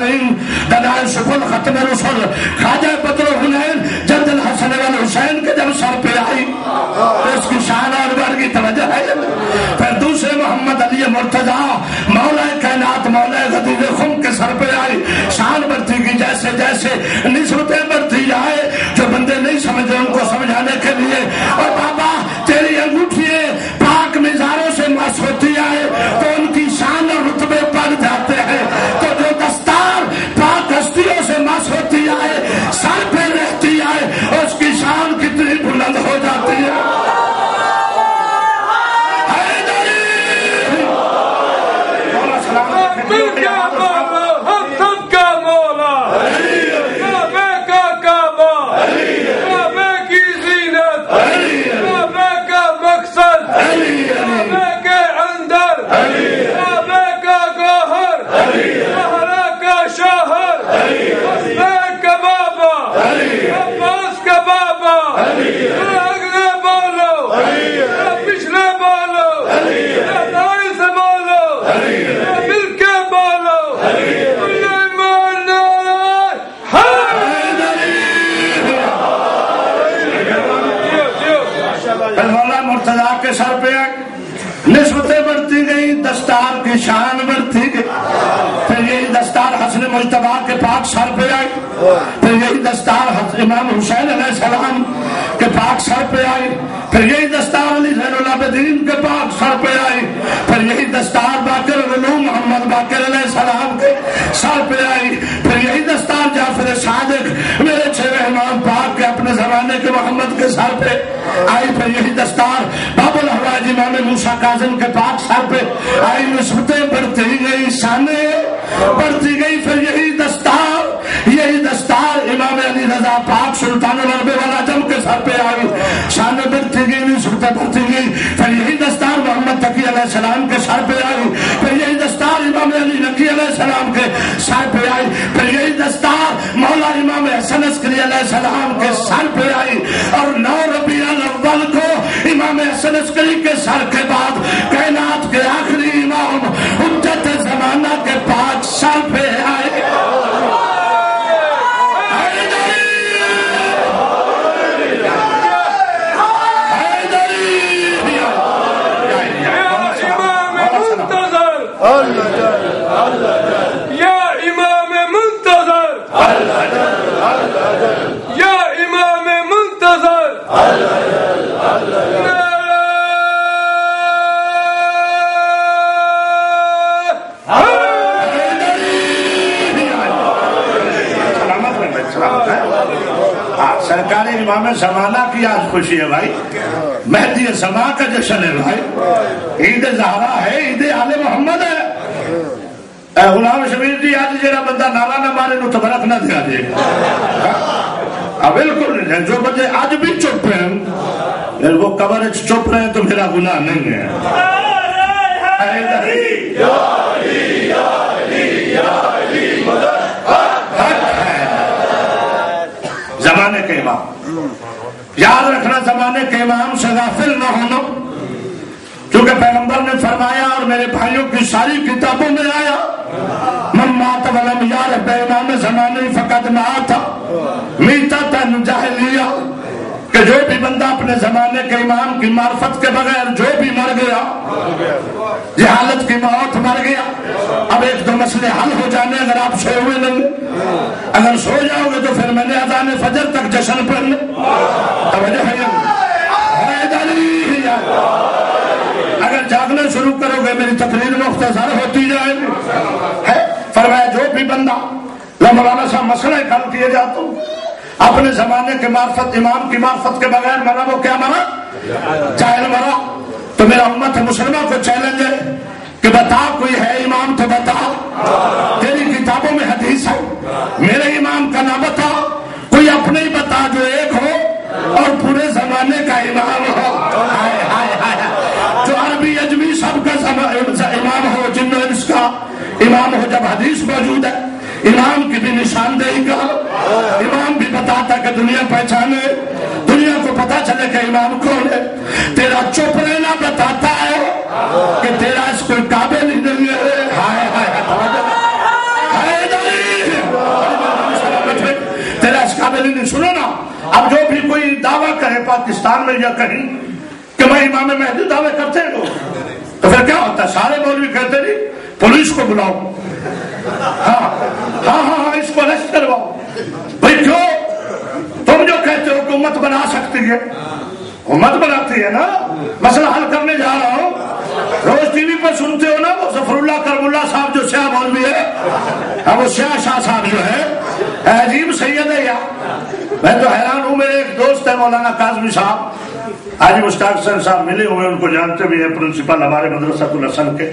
S1: المرسلین دلائل سبل ختم رسل خواجہ بدر حنین جد الحسن والحسین کے جب سر پہ آئی تو اس کی شان اور بار کی توجہ ہے. پھر دوسرے محمد علی مرتضیٰ مولا کائنات مولا غدیر خم کے سر پہ آئی. شان بڑھتی گئی جیسے جیسے نسبتیں بڑھتی جائے جو بندے نہیں سمجھے ان کو سمجھانے کے لیے. اور بابا تیری انگوٹھی پاک مزاروں سے مس ہوتی ہے تو ان کی شان اور رتبے بڑھ جاتے ہیں. تو جو دستار پاک ہستیوں سے مس ہوتی ہے سر پہ رہتی ہے اس کی شان کتنی بلند ہو جاتی ہے. کے سر پہ نسبتیں بڑھتی گئی دستار کی شان بڑھتی گئی. پھر یہی دستار حسن مجتبیٰ کے پاک سر پہ آئی. پھر یہی دستار امام حسین علیہ السلام کے پاک سر پہ آئی. پھر یہی دستار علی زین العابدین کے پاک سر پہ آئی. پھر یہی دستار باقر العلوم محمد باقر علیہ السلام کے سر پہ آئی. پھر یہی دستار جعفر صادق میرے چھویں امام پاک کے اپنے زمانے کے محمد کے سر پہ آئی. پھر یہی دستار باب الحوائج امام موسیٰ کاظم کے پاک سر پہ آئی. نسبتیں بڑھتی گئی شانیں بڑھتی گئی. پھر یہی دستار امام علی رضا پاک سلطان العرب والعجم کے سر پہ آئی. شانیں بڑھتی گئی نسبتیں بڑھتی گئی. پھر یہی دستار محمد تقی علیہ السلام کے سر پہ آئی. پھر یہی دستار امام علی نقی علیہ السلام کے سر پہ آئی. پھر یہی دستار مولا امام حسن عسکری علیہ السلام کے سر پہ آئی. اور 9 ربیع الاول کو امام حسن عسکری کے سر کے بعد کائنات کے آخری امام حجت زمانہ کے پاک سر پہ آئے. سرکار امام زمانہ کی آج خوشی ہے بھائی. مہدی زمان کا جشن ہے بھائی. عید زہرا ہے عید آل محمد ہے. غلام شبیر جی آج جڑا بندہ نعرہ نہ مارے نو تبرک نہ دیا جائے. بالکل نہیں. جو بندے آج بھی چپ ہیں وہ قبر چپ رہے تو میرا گناہ نہیں ہے. زمانے کے امام یاد رکھنا زمانے کے امام سے غافل نہ ہونا کیونکہ پیغمبر نے فرمایا اور میرے بھائیوں کی ساری کتابوں میں آیا من مات ولم یعرف بامام زمانے فقد مات میتۃ جاہلیہ کہ جو بھی بندہ اپنے زمانے کے امام کی معرفت کے بغیر جو بھی مر گیا جہالت کی موت مر گیا. اب 1-2 مسئلے حل ہو جانے اگر آپ سوئے ہوئے نہیں. اگر سو جاؤ گے تو پھر میں نے اذان فجر تک جشن پڑھنے توجہ ہے. اگر جاگنا شروع کرو گے میری تقریر مختصر ہوتی جائے گی. فرمایا جو بھی بندہ مولانا صاحب مسئلہ حل کیے جاتا ہوں اپنے زمانے کے معرفت امام کی معرفت کے بغیر مرا وہ کیا مرا جاہل مرا. تو میرا امت مسلمہ کو چیلنج ہے کہ بتا کوئی ہے امام تو بتا. تیری کتابوں میں حدیث ہے میرے امام کا نہ بتا. کوئی اپنے ہی بتا جو ایک ہو اور پورے زمانے کا امام ہو. جو عربی اجمی سب کا امام ہو جن و انس کا امام ہو. جب حدیث موجود ہے امام کی بھی نشاندہی کا امام بھی بتاتا کہ دنیا پہچانے دنیا کو پتا چلے کہ امام کون ہے. تیرا چپ رہنا بتاتا ہے کہ تیرا اس کوئی قابل ہی نہیں ہے. پاکستان میں یا کہیں کہ میں امام مہدی دعوے کرتے ہو تو پھر کیا ہوتا ہے؟ سارے مولوی کہتے نہیں پولیس کو بلاؤ، ہاں اس کو اریسٹ کرواؤ. بھائی کیوں؟ تم جو کہتے ہو کہ امت بنا سکتی ہے، امت بناتی ہے نا. مسئلہ حل کرنے جا رہا ہوں. روز ٹی وی پر سنتے ہو نا وہ ظفر اللہ کرم اللہ صاحب جو سیاہ مولوی ہے، وہ سیاہ شاہ صاحب جو ہے عجیب سید ہے. یا میں تو حیران ہوں. میرے ایک دوست ہے مولانا کاظمی صاحب، حاجی مشتاق حسین صاحب ملے ہوئے، ان کو جانتے بھی ہیں، پرنسپل ہمارے مدرسۃ الحسن کے.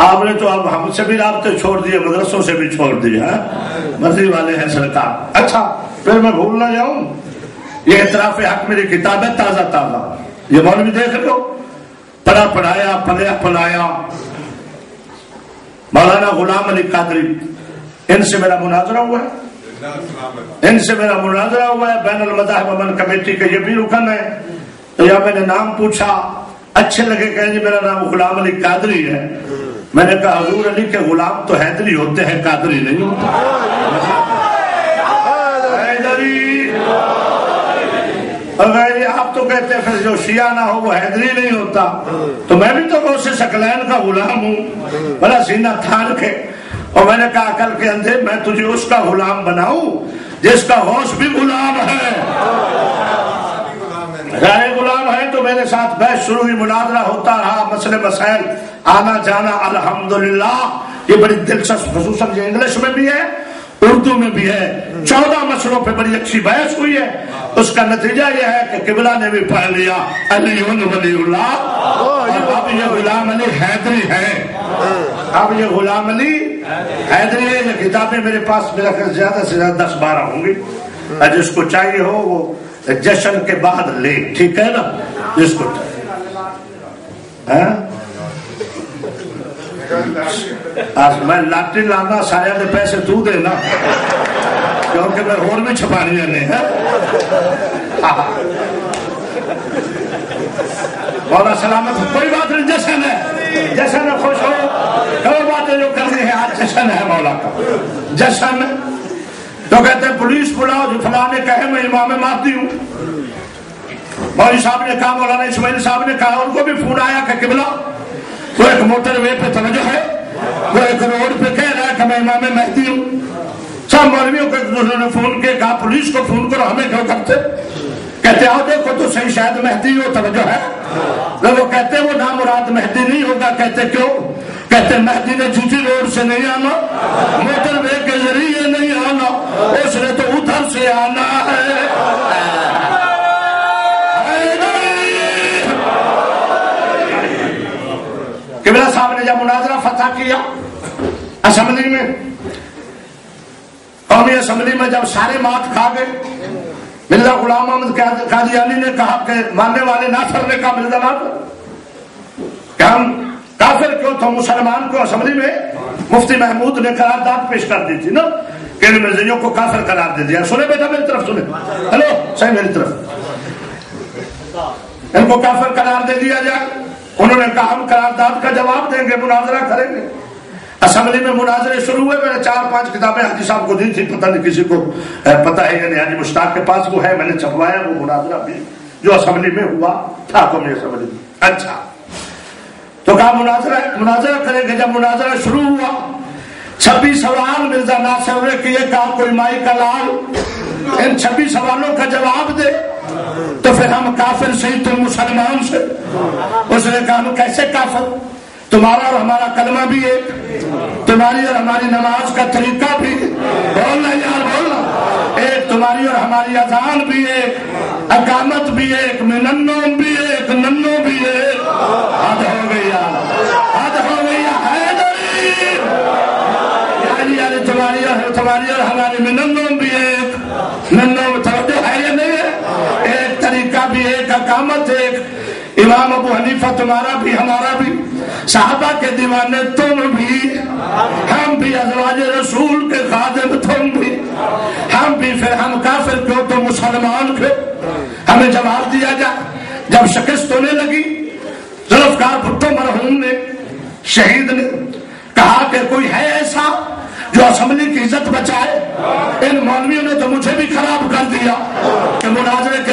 S1: آپ نے تو اب ہم سے بھی رابطے چھوڑ دیے، مدرسوں سے بھی چھوڑ دیے، مرضی والے ہیں سرکار. اچھا پھر میں بھول نہ جاؤں، یہ اعتراف حق میری کتاب ہے تازہ تازہ، یہ مولوی دیکھ لو، پڑھا پڑھایا پلیا پلایا. مولانا غلام علی قادری، ان سے میرا مناظرہ ہوا ہے، بین المذاہب امن کمیٹی کے یہ بھی رکن ہے. تو یا میں نے نام پوچھا، اچھے لگے کہ جی میرا نام غلام علی قادری ہے. میں نے کہا حضور علی کے غلام تو حیدری ہوتے ہیں، قادری نہیں ہوتے. آپ تو کہتے ہیں پھر جو شیعہ نہ ہو وہ حیدری نہیں ہوتا. تو میں بھی تو غوث ثقلین کا غلام ہوں، بڑا سینہ تھان کے. اور میں نے کہا عقل کے اندھے، میں تجھے اس کا غلام بناؤں جس کا غوث بھی غلام ہے. غلام ہے. تو میرے ساتھ بحث شروع ہوئی، مناظرہ ہوتا رہا، مسئلے مسائل آنا جانا. الحمدللہ یہ بڑی دلچسپ، خصوصاً یہ انگلش میں بھی ہے اردو میں بھی ہے. 14 مسئلوں پہ بڑی اچھی بحث ہوئی ہے. اس کا نتیجہ یہ ہے کہ قبلہ نے بھی پڑھ لیا علی ولی اللہ. اب یہ غلام علی حیدری ہے، اب یہ غلام علی حیدری ہے. یہ کتابیں میرے پاس میرا خیال زیادہ سے زیادہ 10-12 ہوں گی. جس کو چاہیے ہو وہ جشن کے بعد لے، ٹھیک ہے نا؟ جس کو میں لاٹری لانا سارے نے پیسے تو دینا، کیونکہ میں اور بھی چھپانی نہیں ہے. مولا سلامت، کوئی بات نہیں، جشن ہے، جشن ہے، خوش ہو. کوئی باتیں جو کرنی ہے، آج جشن ہے مولا کا جشن. تو کہتے ہیں پولیس بلاؤ، جو فلاں نے کہے میں امام مہدی ہوں. مولوی صاحب نے کہا، مولانا اسماعیل صاحب نے کہا، ان کو بھی فون آیا کہ قبلہ وہ ایک موٹر وے پہ توجہ ہے، وہ ایک روڈ پہ کہہ رہا ہے کہ میں امام مہدی ہوں. سب مولویوں کو ایک دوسرے نے فون کے کہا پولیس کو فون کرو، ہمیں کیوں کرتے؟ کہتے آؤ دیکھو تو صحیح شاید مہدی ہو، توجہ ہے. وہ کہتے وہ نام مراد مہدی نہیں ہوگا. کہتے کیوں؟ کہتے مہدی نے جی روڈ سے نہیں آنا، موٹر وے کے ذریعے نہیں آنا، اس نے تو ادھر سے آنا ہے. قبلہ صاحب نے جب مناظرہ فتح کیا اسمبلی میں، قومی اسمبلی میں، جب سارے مات کھا گئے، مرزا غلام احمد قادیانی نے کہا کہ ماننے والے ناصر نے کہا مرزا ناصر کہ ہم کافر کیوں تھے؟ مسلمان کو اسمبلی میں مفتی محمود نے قرارداد پیش کر دی تھی نا کہ ان مرزائیوں کو کافر قرار دے دیا. سنے بیٹا میری طرف سنے، ہلو صحیح میری طرف، ان کو کافر قرار دے دیا جائے. انہوں نے کہا ہم قرارداد کا جواب دیں گے، مناظرہ کریں گے. اسمبلی میں مناظرے شروع ہوئے. میں نے 4-5 کتابیں حاجی صاحب کو دی تھی، پتہ نہیں کسی کو پتہ ہے یا نہیں. حاجی مشتاق کے پاس وہ ہے، میں نے چھپوایا وہ مناظرہ بھی جو اسمبلی میں ہوا تھا، قومی اسمبلی میں. اچھا تو کہا مناظرہ کریں گے. جب مناظرہ شروع ہوا 26 سوال مرزا ناصر نے کیے. کہا کوئی مائی کا لال ان 26 سوالوں کا جواب دے تو پھر ہم کافر سے ہی تم مسلمان سے. اس نے کہا ہم کیسے کافر؟ تمہارا اور ہمارا کلمہ بھی ایک، تمہاری اور ہماری نماز کا طریقہ بھی، بولنا یار بولنا ایک، تمہاری اور ہماری اذان بھی ایک، اقامت بھی ایک، مننوں بھی ایک، ننوں بھی ایک. حد ہو گئی یار، حد ہو گئی حیدری. یعنی تمہاری اور ہماری مننوں بھی ایک، ننوں توجہ ہے یا نہیں ہے؟ ایک طریقہ بھی ایک، اقامت ایک. امام ابو حنیفہ تمہارا بھی ہمارا بھی، صحابہ کے دیوانے تم بھی، ہم بھی ازواج رسول کے خادم تم بھی، ہم بھی. پھر ہم کافر کیوں تو مسلمان کیوں؟ ہمیں جواب دیا جائے. جب شکست ہونے لگی، ذوالفقار بھٹو مرحوم نے، شہید نے کہا کہ کوئی ہے ایسا جو اسمبلی کی عزت بچائے؟ ان مولویوں نے تو مجھے بھی خراب کر دیا کہ مناظرے کے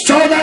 S1: 14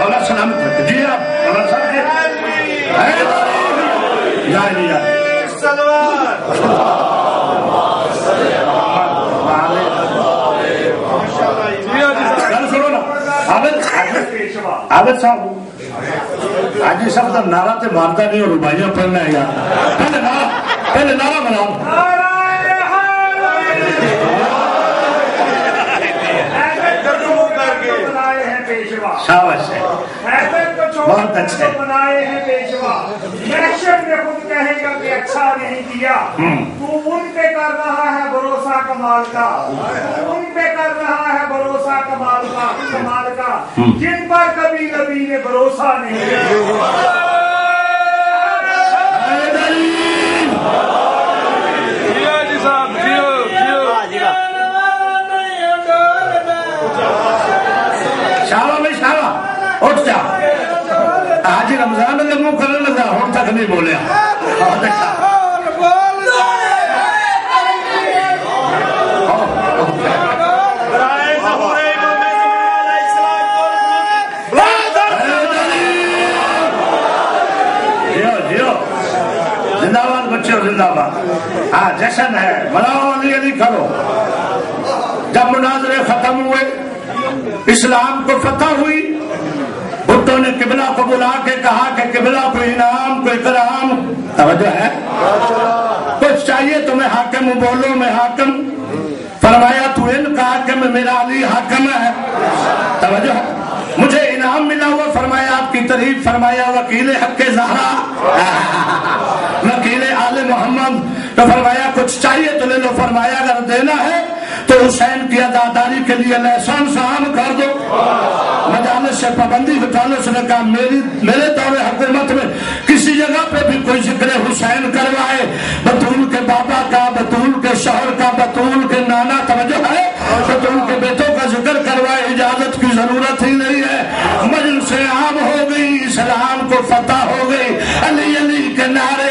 S1: اللہ سلامت جی آپ اللہ صاحب عابد صاحب حاجی صاحب تو نعرہ تے مارتا نہیں اور ربائیاں پڑھنا ہے یار پہلے نعرہ بناؤ شاباش ہے بہت اچھے
S4: بنائے ہیں پیشوا محشر میں خود کہے گا کہ اچھا نہیں کیا تو ان پہ کر رہا ہے بھروسہ کمال کا ان پہ کر رہا ہے بھروسہ کمال کا جن پر کبھی نبی نے بھروسہ نہیں کیا
S1: اٹھ جا آج رمضان میں منہ کرنے لگا ہوں تک نہیں بولیا زندہ باد بچے زندہ باد ہاں جشن ہے مناؤ علی علی کرو جب مناظرے ختم ہوئے اسلام کو فتح ہوئی بھٹو نے قبلہ کو بلا کے کہا کہ قبلہ کو انعام کو اکرام توجہ ہے کچھ چاہیے تمہیں حاکم بولو میں حاکم فرمایا تو ان کا حاکم میرا علی حاکم ہے توجہ ہے مجھے انعام ملا ہوا فرمایا آپ کی تعریف فرمایا وکیل حق زہرا وکیل آل محمد تو فرمایا کچھ چاہیے تو لے لو فرمایا اگر دینا ہے تو حسین کی عزاداری کے لیے لحسن عام کر دو مجالس سے پابندی ہٹا لو اس نے کہا میرے دور حکومت میں کسی جگہ پہ بھی کوئی ذکر حسین کروائے بطول کے بابا کا بطول کے شوہر کا بطول کے نانا توجہ ہے بطول کے بیٹوں کا ذکر کروائے اجازت کی ضرورت ہی نہیں ہے مجلس عام ہو گئی اسلام کو فتح ہو گئی علی علی کے نعرے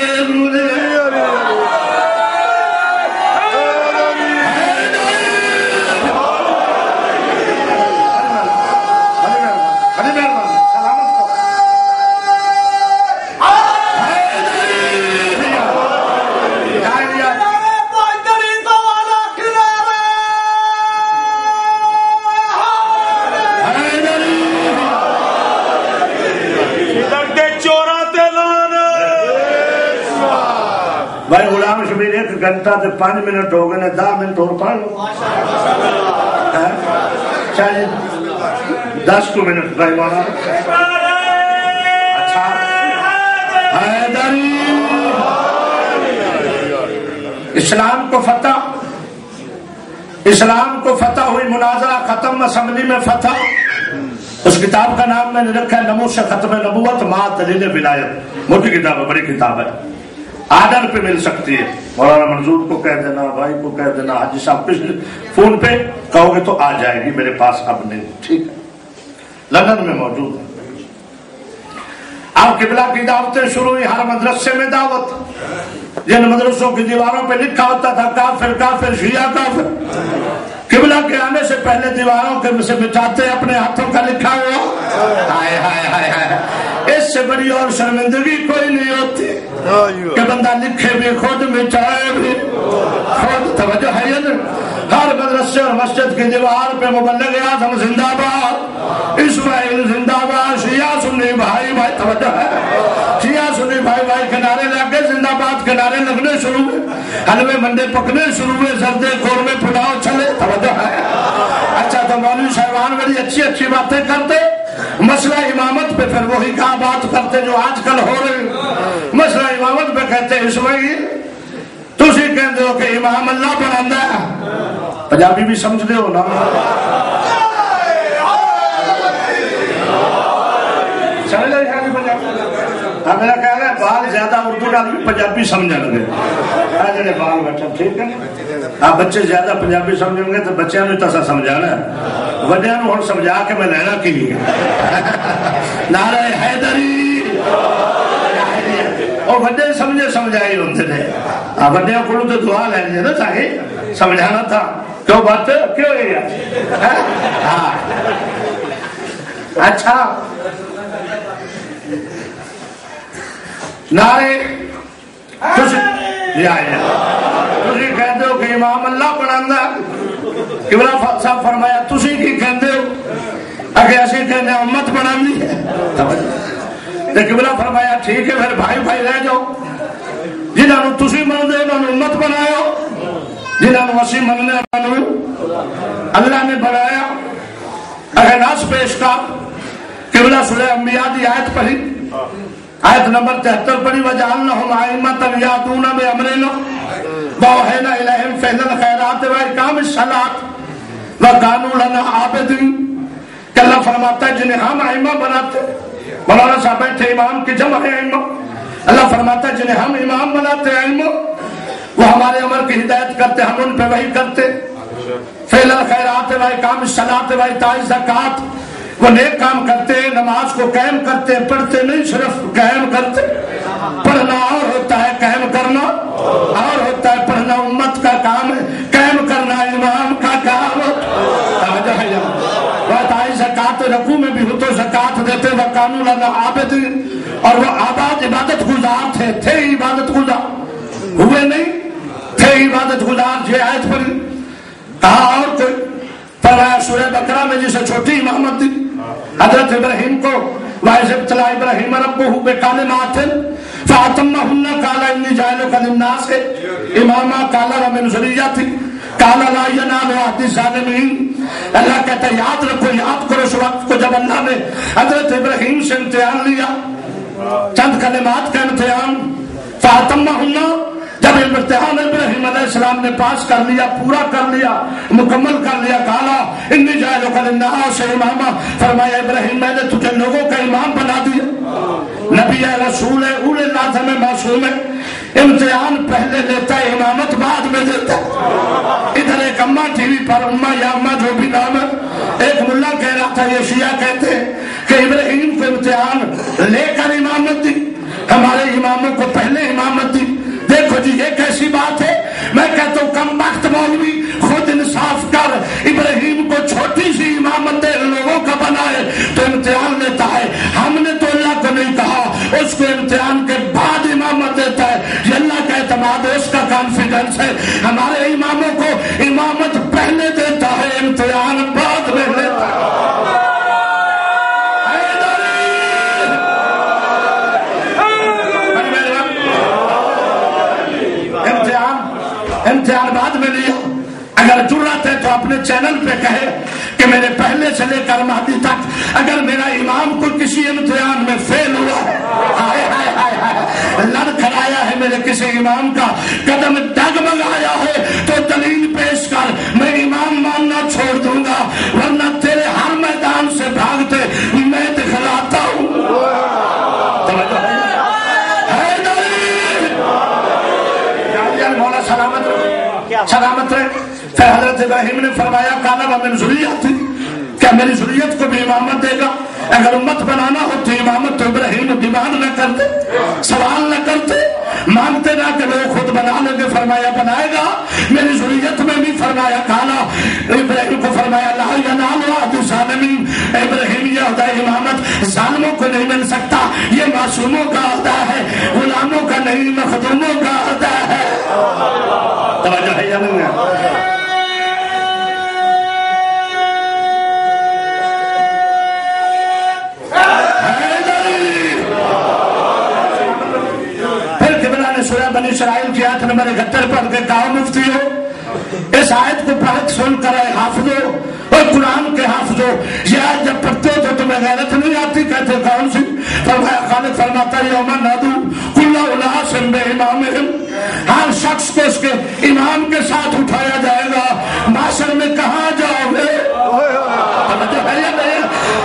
S1: بھائی غلام شبیر 1 گھنٹہ تے 5 منٹ ہو گئے 10 منٹ اور پڑھ لو چاہیے 10 کو منٹ بھائی مولانا اچھا حیدری اسلام کو فتح ہوئی مناظرہ ختم اسمبلی میں فتح اس کتاب کا نام میں نے رکھا ہے نموش ختم نبوت ما دلیل ولایت موٹی کتاب ہے بڑی کتاب ہے آرڈر پہ مل سکتی ہے مولانا منظور کو کہہ دینا بھائی کو کہہ دینا حاجی صاحب فون پہ کہو گے تو آ جائے گی میرے پاس اب نہیں ٹھیک ہے لندن میں موجود ہے اب قبلہ کی دعوتیں شروع ہوئی ہر مدرسے میں دعوت جن مدرسوں کی دیواروں پہ لکھا ہوتا تھا کافر کافر شیعہ کافر قبلہ کے آنے سے پہلے دیواروں کے سے بچاتے اپنے ہاتھوں کا لکھا ہوا ہائے ہائے ہائے ہائے اس سے بڑی اور شرمندگی کوئی نہیں ہوتی کہ بندہ لکھے بھی خود مٹائے بھی خود توجہ ہے ہر مدرسے اور مسجد کی دیوار پہ مبلغ اعظم زندہ باد اسماعیل زندہ باد شیعہ سنی بھائی بھائی توجہ ہے شیعہ سنی بھائی بھائی کنارے لگے زندہ باد کنارے لگنے شروع ہوئے حلوے منڈے پکنے شروع ہوئے زردے خور میں پلاؤ چلے توجہ ہے اچھا تو مولوی صاحبان بڑی اچھی اچھی باتیں کرتے مسئلہ امامت پہ پھر وہی کہاں بات کرتے جو آج کل ہو رہے مسئلہ امامت پہ کہتے اسماعیل تسی کہتے ہو کہ امام اللہ بنانا ہے پنجابی بھی سمجھ دے ہو نا میرا کہنا ہے بال زیادہ اردو نہ پنجابی سمجھ لگے جڑے بال بیٹھا ٹھیک ہے آپ بچے زیادہ پنجابی سمجھیں گے تو بچیاں نو تسا سمجھانا ہے وڈیاں نو ہن سمجھا کے میں لینا کی نعرہ حیدری اور وڈے سمجھے سمجھائی ہوندے نے وڈیاں کولوں تے دعا لینی ہے نا چاہے سمجھانا تھا تو بات کیوں ہے ہاں اچھا نعرے تسی کہتے ہو کہ امام اللہ پڑھانا قبلہ صاحب فرمایا تسی کی کہتے ہو اگر ایسے کہنے امت بنانی ہے قبلہ فرمایا ٹھیک ہے پھر بھائی بھائی رہ جاؤ جنہوں تسی من دے انہوں امت بنایا جنہوں اسی مننے اللہ نے بنایا اگر ناس پیش کا قبلہ سورہ انبیاء دی آیت پڑھی آیت نمبر 73 پڑھی وَجَعَلْنَهُمْ أَئِمَّةً يَهْدُونَ بِأَمْرِنَا وَأَوْحَيْنَا إِلَيْهِمْ فِعْلَ الْخَيْرَاتِ وَإِقَامِ الصَّلَاةِ وَكَانُوا لَنَا عَابِدِينَ کہ اللہ فرماتا ہے جنہیں ہم ائمہ بناتے مولانا صاحب بیٹھے امام کی جمع ہے ائمہ اللہ فرماتا ہے جنہیں ہم امام بناتے ائمہ وہ ہمارے عمل کی ہدایت کرتے ہم ان پہ وحی کرتے فعل الخیرات وإقام الصلاۃ وإیتاء الزکوٰۃ وہ نیک کام کرتے نماز کو قائم کرتے پڑھتے نہیں صرف قائم کرتے پڑھنا اور ہوتا ہے قائم کرنا اور ہوتا ہے پڑھنا امت کا کام ہے قائم کرنا امام کا کام وإیتاء الزکوٰۃ رکوع میں بھی ہو تو زکوٰۃ دیتے وَكَانُوا لَنَا عَابِدِينَ اور وہ آباد عبادت گزار تھے عبادت گزار ہوئے نہیں تھے عبادت گزار یہ آیت پڑھی کہا اور کوئی فرمایا سورہ بقرہ میں جسے چھوٹی امامت دی حضرت ابراہیم کو وَإِذِ ابْتَلَىٰ إِبْرَاهِيمَ رَبُّهُ بِكَلِمَاتٍ فَأَتَمَّهُنَّ قَالَ إِنِّي جَاعِلُكَ لِلنَّاسِ إِمَامًا قَالَ وَمِنْ ذُرِّيَّتِي قَالَ لَا يَنَالُ عَهْدِي الظَّالِمِينَ اللہ کہتا ہے یاد رکھو یاد کرو اس وقت کو جب اللہ نے حضرت ابراہیم سے امتحان لیا چند کلمات کا امتحان فَأَتَمَّهُنَّ جب امتحان ابراہیم علیہ السلام نے پاس کر لیا پورا کر لیا مکمل کر لیا کہا انی جاعلک للناس اماما فرمایا ابراہیم میں نے تجھے لوگوں کا امام بنا دیا نبی ہے رسول ہے اولے لازم ہے معصوم ہے امتحان پہلے لیتا ہے امامت بعد میں دیتا ہے ادھر ایک اماں ٹی وی پر اماں یا اماں جو بھی نام ہے ایک ملا کہہ رہا تھا یہ شیعہ کہتے ہیں کہ ابراہیم کو امتحان لے کر امامت دی ہمارے اماموں کو پہلے امامت دی دیکھو جی یہ کیسی بات ہے میں کہتا ہوں کم وقت مولوی خود انصاف کر ابراہیم کو چھوٹی سی امامت لوگوں کا بنائے تو امتحان لیتا ہے ہم نے تو اللہ کو نہیں کہا اس کو امتحان کے بعد امامت دیتا ہے یہ اللہ کا اعتماد ہے اس کا کانفیڈنس ہے ہمارے اماموں کو امامت پہلے دیتا ہے امتحان بعد میں لیتا ہے امتحان بعد میں لیا اگر ضرورت ہے تو اپنے چینل پہ کہے کہ میرے پہلے سے لے کر مہدی تک اگر میرا امام کو کسی امتحان میں فیل ہوا ہے ہائے ہائے ہائے ہائے لڑ کھڑایا ہے میرے کسی امام کا قدم ڈگمگایا ہے تو دلیل پیش کر میں امام ماننا چھوڑ دوں گا ورنہ تیرے ہر میدان سے بھاگتے میں دکھلاتا ہوں سلامت رہے پھر حضرت ابراہیم نے فرمایا کالا ومن ذریتی کیا میری ذریت کو بھی امامت دے گا اگر امت بنانا ہو تو امامت تو ابراہیم ڈیمانڈ نہ کرتے سوال نہ کرتے مانگتے نہ کہ لوگ خود بنا لیں گے فرمایا بنائے گا میری ذریت میں بھی فرمایا کالا ابراہیم کو فرمایا لا ینال عہد الظالمین ابراہیم یہ عہدہ امامت ظالموں کو نہیں مل سکتا یہ معصوموں کا عہدہ ہے غلاموں کا نہیں مخدوموں کا عہدہ ہے توجہ ہے یا نہیں ہے سورہ بنی اسرائیل کی آیت نمبر 71 پڑھ کے کہا مفتی ہو اس آیت کو پڑھ سن کر حافظو اور قرآن کے حافظو یہ آیت جب پڑھتے ہو تو تمہیں غیرت نہیں آتی کہتے کون سی فرمایا خالق فرماتا ہے یوم نادو کل اناس بامامہم ہر شخص کو اس کے امام کے ساتھ اٹھایا جائے گا معاشر میں کہاں جاؤ گے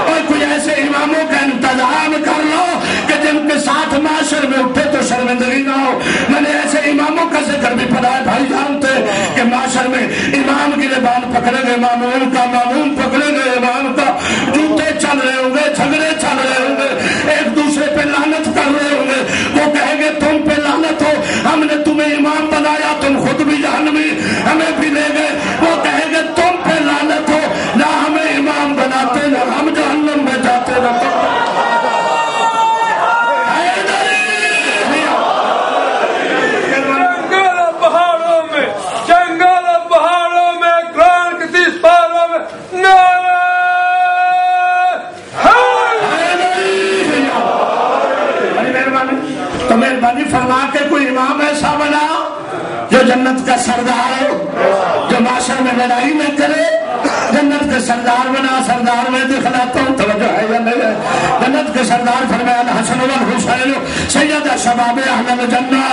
S1: اور کوئی ایسے اماموں کا انتظام کر لو کہ جن کے ساتھ معاشر میں اٹھے تو شرمندگی نہ ہو میں نے ایسے اماموں کا ذکر بھی پڑھا ہے بھائی جانتے کہ معاشر میں امام کی زبان پکڑیں گے مامون کا مامون پکڑیں گے امام کا جوتے چل رہے ہوں گے جھگڑے چل رہے ہوں گے ایک دوسرے پہ لعنت کر رہے ہوں گے وہ کہیں گے تم پہ لعنت ہو ہم نے تمہیں امام بنایا تم خود بھی جہنمی ہمیں بھی لے گئے وہ کہیں گے جنت کا سردار ہو، جو معاشر میں لڑائی نہ کرے، جنت کے سردار بنا، سردار میں دکھلاتا ہوں، توجہ ہے یا نہیں ہے؟ جنت کے سردار فرمایا الحسن والحسین سید شباب اہل الجنہ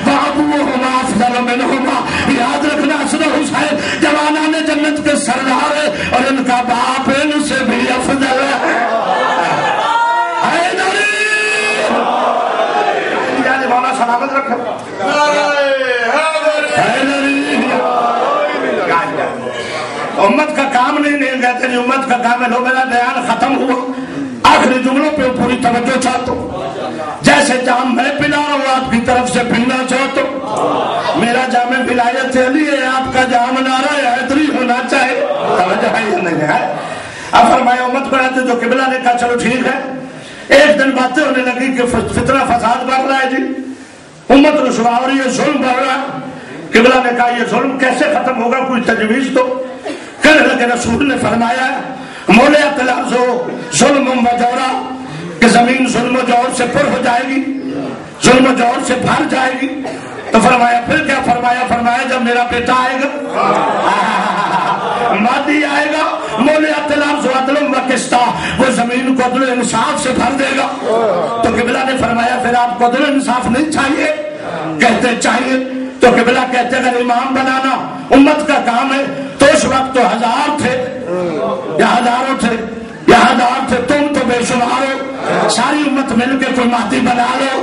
S1: وابوہما افضل منہما، یاد رکھنا حسن حسین جوانان جنت کے سردار ہے اور ان کا باپ ان سے بھی افضل ہے۔ مولا سلامت رکھے۔ امت کا کام نہیں کہتے نہیں، امت کا کام ہے۔ لو میرا بیان ختم ہوا، آخری جملوں پہ پوری توجہ چاہتا ہوں۔ جیسے جام میں پلا رہا ہوں آپ کی طرف سے پینا چاہتا ہوں، میرا جام ولایت علی ہے، آپ کا جام نعرہ حیدری ہونا چاہیے، توجہ ہے یا نہیں ہے؟ اب فرمایا امت بناتے جو قبلہ نے کہا چلو ٹھیک ہے۔ ایک دن باتیں ہونے لگی کہ فتنہ فساد بڑھ رہا ہے جی، امت رسوا اور یہ ظلم بڑھ رہا ہے۔ قبلہ نے کہا یہ ظلم کیسے ختم ہوگا، کوئی تجویز تو؟ کہنے لگے رسول نے فرمایا مولیات الارض ظلم و جورا، کہ زمین ظلم و جور سے پر ہو جائے گی، ظلم و جور سے بھر جائے گی۔ تو فرمایا پھر کیا فرمایا؟ فرمایا جب میرا بیٹا آئے گا، مادی آئے گا، مولیات الارض عدل و قسط، وہ زمین کو عدل و انصاف سے بھر دے گا۔ تو قبلہ نے فرمایا پھر آپ کو عدل و انصاف نہیں چاہیے؟ کہتے چاہیے۔ تو قبلہ کہتے اگر امام بنانا امت کا کام ہے تو اس وقت تو ہزار تھے یا ہزاروں تھے یا ہزار تھے، تم تو بے شمار ہو، ساری امت مل کے کوئی مہدی بنا لو۔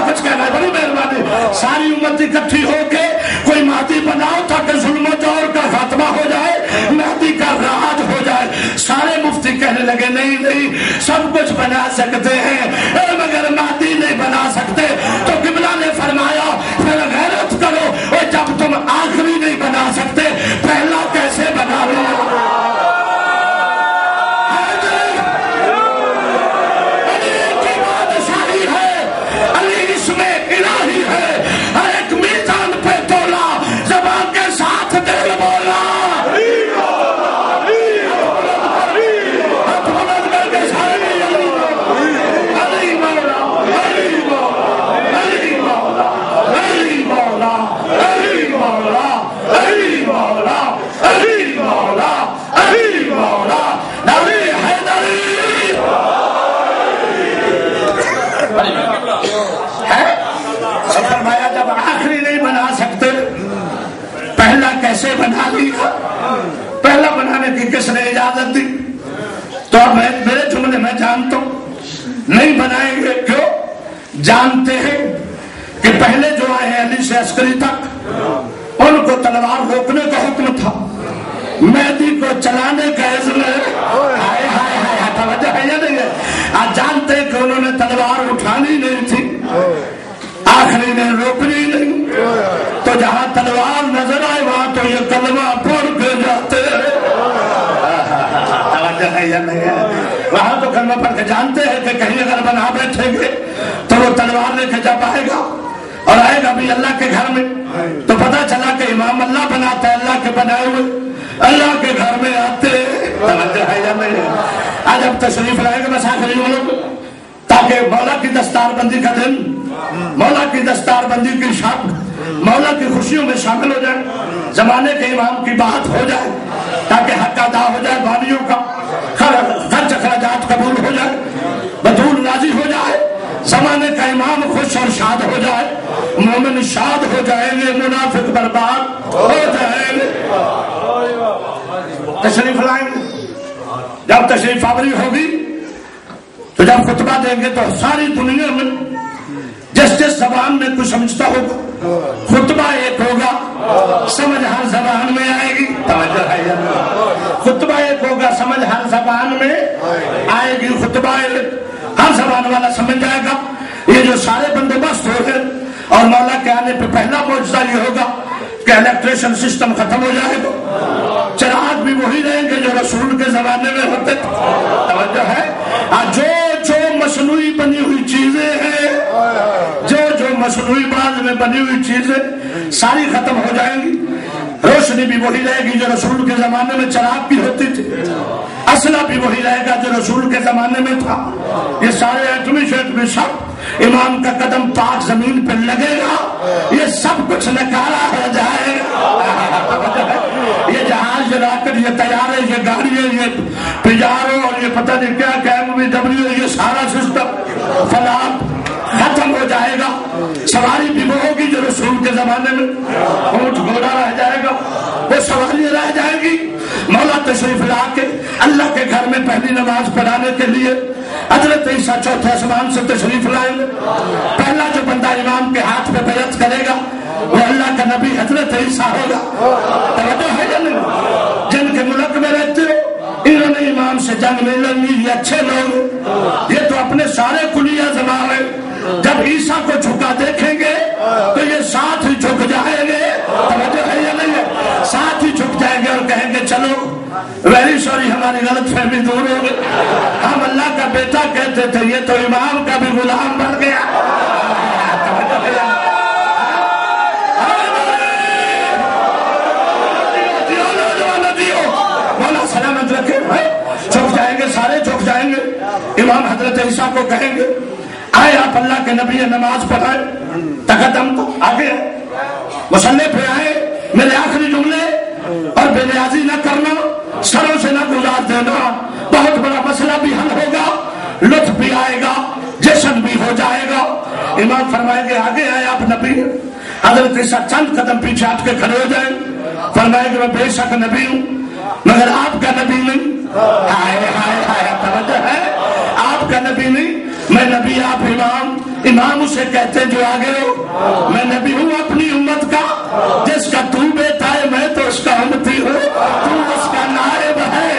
S1: کچھ کہنا ہے، بڑی مہربانی، ساری امت اکٹھی ہو کے کوئی مہدی بناؤ تاکہ ظلم و جور کا خاتمہ ہو جائے، مہدی کا راج ہو جائے۔ سارے مفتی کہنے لگے نہیں نہیں، سب کچھ بنا سکتے ہیں مگر مہدی نہیں بنا سکتے۔ تو قبلہ نے فرمایا پھر غیرت کرو، اور جب تم آخری نہیں بنا سکتے پہلا کیسے بنا لو؟ فرمایا جب آخری نہیں بنا سکتے پہلا کیسے بنا لیا؟ پہلا بنانے کی کس نے اجازت دی؟ تو اب میرے جملے میں جانتا ہوں نہیں بنائیں گے، کیوں؟ جانتے ہیں کہ پہلے جو آئے ہیں علی سے عسکری تک ان کو تلوار روکنے کا حکم تھا، مہدی کو چلانے کا اذن ہے۔ ہائے ہائے ہائے، توجہ ہے یا نہیں ہے؟ آج جانتے کہ انہوں نے تلوار اٹھانی نہیں تھی، آخری نے روکنی نہیں، تو جہاں تلوار نظر آئے وہاں تو یہ کلمہ پڑھ کے جاتے ہیں، توجہ ہے یا نہیں ہے؟ وہاں تو کلمہ پڑھ کے جانتے ہیں کہ کہیں اگر بنا بیٹھیں گے تو وہ تلوار لے کے جب آئے گا اور آئے گا بھی اللہ کے گھر میں، تو پتا چلا کہ امام اللہ بناتا ہے، اللہ کے بنائے ہوئے اللہ کے گھر میں آتے ہیں، توجہ ہے یا نہیں ہے؟ آج اب تشریف لائے گا بس آخری والوں کو، تاکہ مولا کی دستار بندی کا دن، مولا کی دستار بندی کی شب، مولا کی خوشیوں میں شامل ہو جائے، زمانے کے امام کی بات ہو جائے، تاکہ حق ادا ہو جائے، بانیوں کا خرچ اخراجات قبول ہو جائے، بدول راضی ہو جائے، زمانے کا امام خوش اور شاد ہو جائے، مومن شاد ہو جائیں گے، منافق برباد ہو جائیں گے۔ تشریف لائیں گے، جب تشریف آوری ہوگی تو جب خطبہ دیں گے تو ساری دنیا میں جس جس زبان میں کچھ سمجھتا ہوگا خطبہ ایک ہوگا، سمجھ ہر زبان میں آئے گی، توجہ ہے یا نہیں؟ خطبہ ایک ہوگا، سمجھ ہر زبان میں آئے گی، خطبہ ایک، ہر زبان والا سمجھ جائے گا۔ یہ جو سارے بندوبست ہو گئے اور مولا کے آنے پہ پہلا معجزہ یہ ہوگا کہ الیکٹریشن سسٹم ختم ہو جائے گا، چراغ بھی وہی رہیں گے جو رسول کے زمانے میں ہوتے تھے، توجہ ہے؟ جو مصنوعی بنی ہوئی چیزیں ہیں، جو مصنوعی بعد میں بنی ہوئی چیزیں ساری ختم ہو جائیں گی، روشنی بھی وہی رہے گی جو رسول کے زمانے میں چراغ کی ہوتی تھی، اسلحہ بھی وہی رہے گا جو رسول کے زمانے میں تھا۔ یہ سارے ایٹمی شیٹمی سب امام کا قدم پاک زمین پہ لگے گا، یہ سب کچھ نکارا ہو جائے گا۔ یہ جہاز، یہ راکٹ، یہ طیارے، یہ گاڑیاں، یہ پیجارو اور یہ پتہ نہیں کیا BMW، یہ سارا سسٹم فلاح ختم ہو جائے گا۔ سواری بھی وہ ہوگی جو رسول کے زمانے میں، اونٹ گھوڑا رہ جائے گا، وہ سواری رہ جائے گی۔ مولا تشریف لا کے اللہ کے گھر میں پہلی نماز پڑھانے کے لیے حضرت عیسیٰ چوتھے آسمان سے تشریف لائیں گے۔ پہلا جو بندہ امام کے ہاتھ پہ بیعت کرے گا وہ اللہ کا نبی حضرت عیسیٰ ہوگا۔ توجہ ہے یا نہیں؟ جن کے ملک میں رہتے ہو انہوں نے امام سے جنگ نہیں لڑنی، یہ اچھے لوگ ہیں، یہ تو اپنے سارے کلیہ جمع ہے۔ جب عیسیٰ کو جھکا دیکھیں گے تو یہ ساتھ ہی جھک جائیں گے۔ توجہ ہے یا نہیں ہے؟ ساتھ ہی جھک جائیں گے اور کہیں گے چلو ویری سوری، ہماری غلط فہمی دور ہو گئی، ہم اللہ کا بیٹا کہتے تھے، یہ تو امام کا بھی غلام بن گیا۔ مولا سلامت رکھے، جھک جائیں گے، سارے جھک جائیں گے۔ امام حضرت عیسیٰ کو کہیں گے آئے آپ اللہ کے نبی، نماز پڑھائے، تقدم تو آگے مصلی پہ آئے، میرے آخری جملے اور بے نیازی نہ کرنا، سروں سے نہ گزار دینا، بہت بڑا مسئلہ بھی حل ہوگا، لطف بھی آئے گا، جشن بھی ہو جائے گا۔ امام فرمائیں گے آگے آئے آپ نبی۔ حضرت عیسیٰ چند قدم پیچھے ہٹ کے کھڑے ہو جائیں، فرمائیں گے میں بے شک نبی ہوں مگر آپ کا نبی نہیں۔ ہائے ہائے ہائے، توجہ ہے، آپ کا نبی نہیں، میں نبی، آپ امام۔ امام اسے کہتے ہیں جو آگے ہو، میں نبی ہوں اپنی امت کا، جس کا تو بیٹا ہے میں تو اس کا امتی ہوں، تو اس کا نائب ہے۔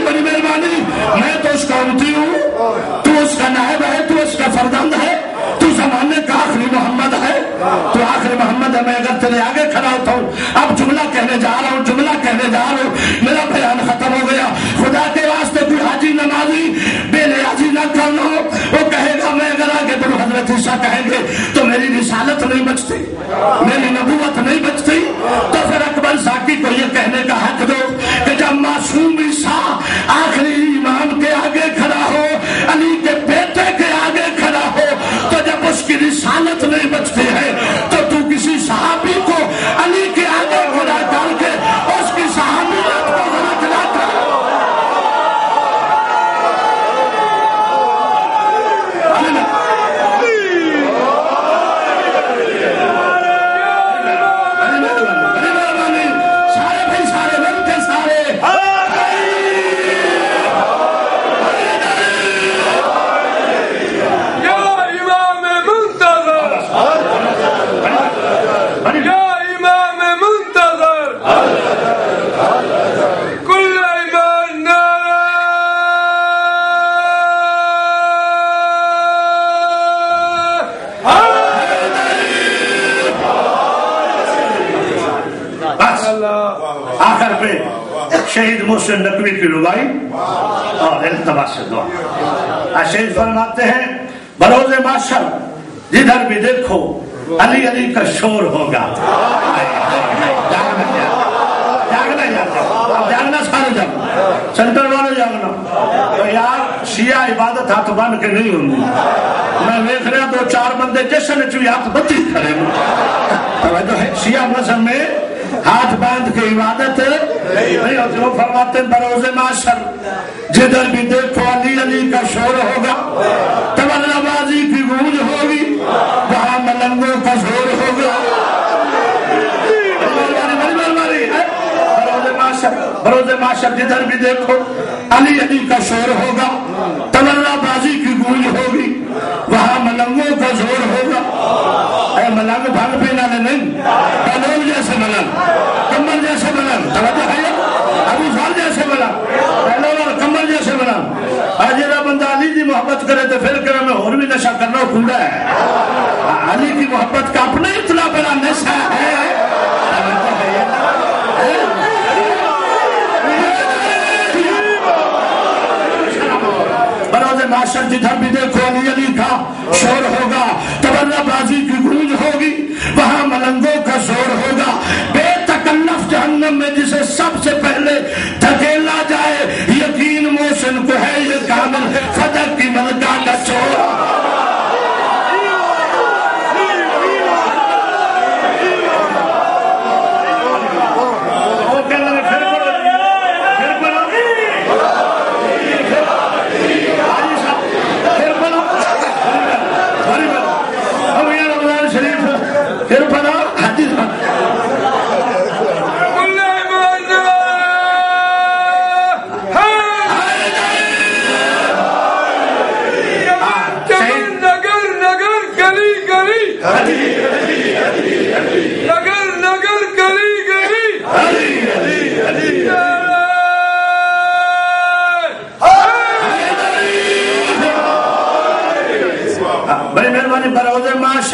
S1: بڑی مہربانی، میں تو اس کا امتی ہوں، تو اس کا نائب ہے، تو اس کا فرزند ہے، تو زمانے کا آخری محمد ہے، تو آخری محمد ہے۔ میں اگر تیرے آگے کھڑا ہوتا ہوں، اب جملہ کہنے جا رہا ہوں، جملہ کہنے جا رہا ہوں، میرا بیان ختم ہو گیا۔ خدا کے واسطے کوئی حاجی نمازی بے نیازی نہ کرنا، وہ کہے گا میں اگر آگے بڑھوں، حضرت عیسیٰ کہیں گے تو میری رسالت نہیں بچتی، میری نبوت نہیں بچتی، تو پھر اکبر ذاکی کو یہ کہنے کا حق دو کہ جب معصوم عیسیٰ آخری امام کے آگے کھڑا ہو، علی کے بیٹے کے آگے کھڑا ہو، تو جب اس کی رسالت نہیں بچتی ہے تو کسی صحابی کو علی کے آگے کھڑا کر کے اس کی صحابیت کو غلط نہ کر۔ سارے بھائی سارے مل کے سارے آخر پہ شہید محسن نقوی کی ربائی اور التماس سے دعا۔ شہید فرماتے ہیں بروز معاشر جدھر بھی دیکھو علی علی کا شور ہوگا۔ جاگنا سارے جاگنا، سینٹر والے جاگنا۔ تو یار شیعہ عبادت ہاتھ بن کے نہیں ہوں گی، میں دیکھ رہا دو چار بندے جشن چوئی ہاتھ بتی کھڑے ہیں۔ شیعہ مذہب میں ہاتھ باندھ کے عبادت نہیں ہوتی۔ وہ فرماتے ہیں بروز معاشر جدھر بھی دیکھو علی علی کا شور ہوگا، تمنا بازی کی گونج ہوگی، وہاں ملنگوں کا زور ہوگا۔ بروز معاشر جدھر بھی دیکھو علی علی کا شور ہوگا، تمنا بازی کی گونج ہوگی، وہاں ملنگوں کا زور ہوگا۔ اے ملنگ بھنگ پینا نہیں، پلوگ جیسے ملنگ، کمل جیسے ملنگ، توجہ ہے، ابو سال جیسے ملنگ، پہلو اور کمل جیسے ملنگ۔ آج یہ بندہ علی کی محبت کرے تو پھر کہ میں اور بھی نشہ کرنا کوڑا ہے۔ علی کی محبت کا اپنا اتنا بڑا نشہ ہے۔ بروز معاشر جدھر بھی دیکھو علی علی کا شور ہوگا، تبرہ بازی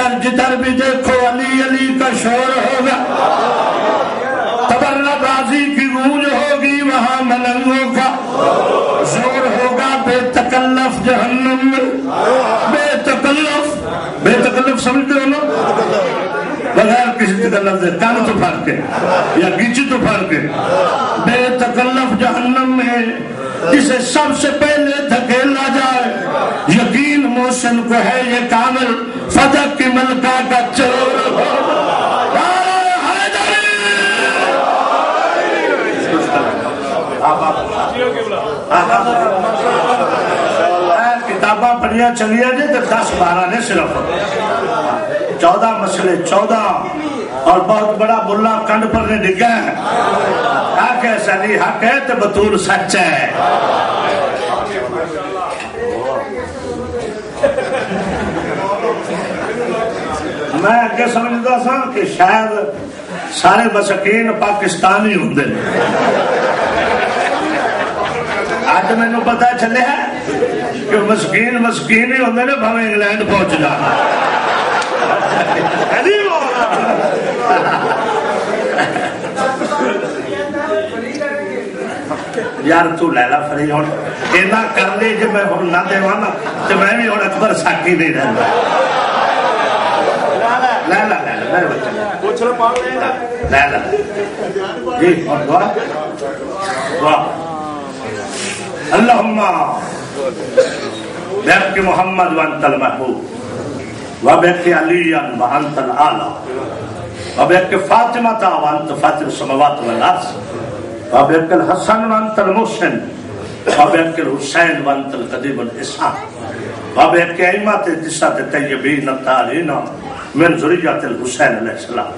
S1: ادھر جدھر بھی دیکھو علی علی کا شور ہوگا، تبرہ بازی کی گونج ہوگی، وہاں ملنگوں کا زور ہوگا، بے تکلف جہنم میں، بے تکلف سمجھتے ہو نا، بغیر کسی تکلف دے، کان تو پھاڑ کے یا گیچی تو پھاڑ کے، بے تکلف جہنم میں جسے سب سے پہلے دھکیلا جائے، یقین محسن کو ہے یہ کامل، فتح کی ملکہ کا چور ہوگا۔ کتاباں پڑھیا چلیا جی تو 10-12 نے صرف 14 مسئلے 14 اور بہت بڑا بلا کنڈ پر نے ڈگا ہے، حق ہے صحیح حق ہے تو بطول سچ ہے۔ میں اگے سمجھتا سا کہ شاید سارے مسکین پاکستانی ہوں دے، آج میں نے پتا چلے ہے کہ مسکین ہی ہوندے نے بھاویں انگلینڈ پہنچ جانا۔ یار تو لیلا فری ہوں اینا کر لی جب میں ہوں نہ دے وانا تو میں بھی ہوں اکبر ساکی نہیں رہنا۔ لیلا میرے بچے پوچھ رہا پاک لیلا جی اور دعا اللہم بحق محمد وانت المحبوب وبحق علی وانت العالی وبحق فاطمہ وانت فاطر السماوات والارض وبحق الحسن وانت المحسن وبحق الحسین وانت القدیم الاسحاق وبحق ائمۃ تسعۃ طیبین الطاہرین من ذریۃ الحسین علیہ السلام۔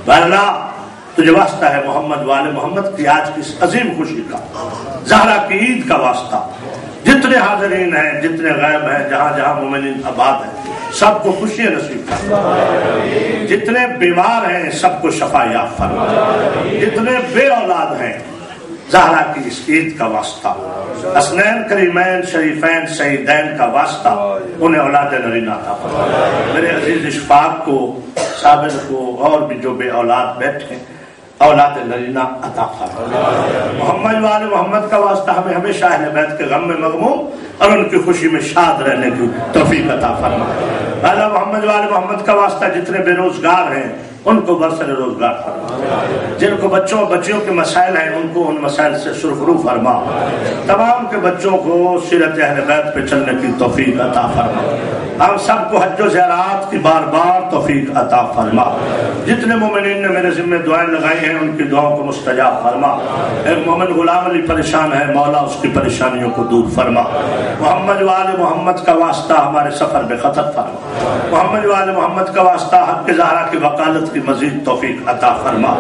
S1: بہرحال تجھے واسطہ ہے محمد والے محمد کی آج کی عظیم خوشی کا، زہرا کی عید کا واسطہ، جتنے حاضرین ہیں جتنے غائب ہیں جہاں جہاں مومنین آباد ہیں سب کو خوشی نصیب فرما، جتنے بیمار ہیں سب کو شفا یاب فرما، جتنے بے اولاد ہیں زہرا کی اس عید کا واسطہ، حسنین کریمین شریفین سیدین کا واسطہ انہیں اولاد نرینہ عطا فرما۔ میرے عزیز اشفاق کو صابر کو اور بھی جو بے اولاد بیٹھے اولاد نرینہ عطا فرما۔ محمد والے محمد کا واسطہ ہمیں ہمیشہ اہل بیت کے غم میں مغموم اور ان کی خوشی میں شاد رہنے کی توفیق عطا فرما۔ اہل محمد والے محمد کا واسطہ جتنے بے روزگار ہیں ان کو برسر روزگار فرما، جن کو بچوں بچیوں کے مسائل ہیں ان کو ان مسائل سے سرخرو فرما، تمام کے بچوں کو سیرت اہل بیت پہ چلنے کی توفیق عطا فرما، ہم سب کو حج و زیارات کی بار بار توفیق عطا فرما، جتنے مومنین نے میرے ذمہ دعائیں لگائی ہیں ان کی دعاؤں کو مستجاب فرما۔ ایک مومن غلام علی پریشان ہے، مولا اس کی پریشانیوں کو دور فرما۔ محمد والے محمد کا واسطہ ہمارے سفر بے خطر فرما، محمد والے محمد کا واسطہ حق زہرا کی وکالت کی مزید توفیق عطا فرما،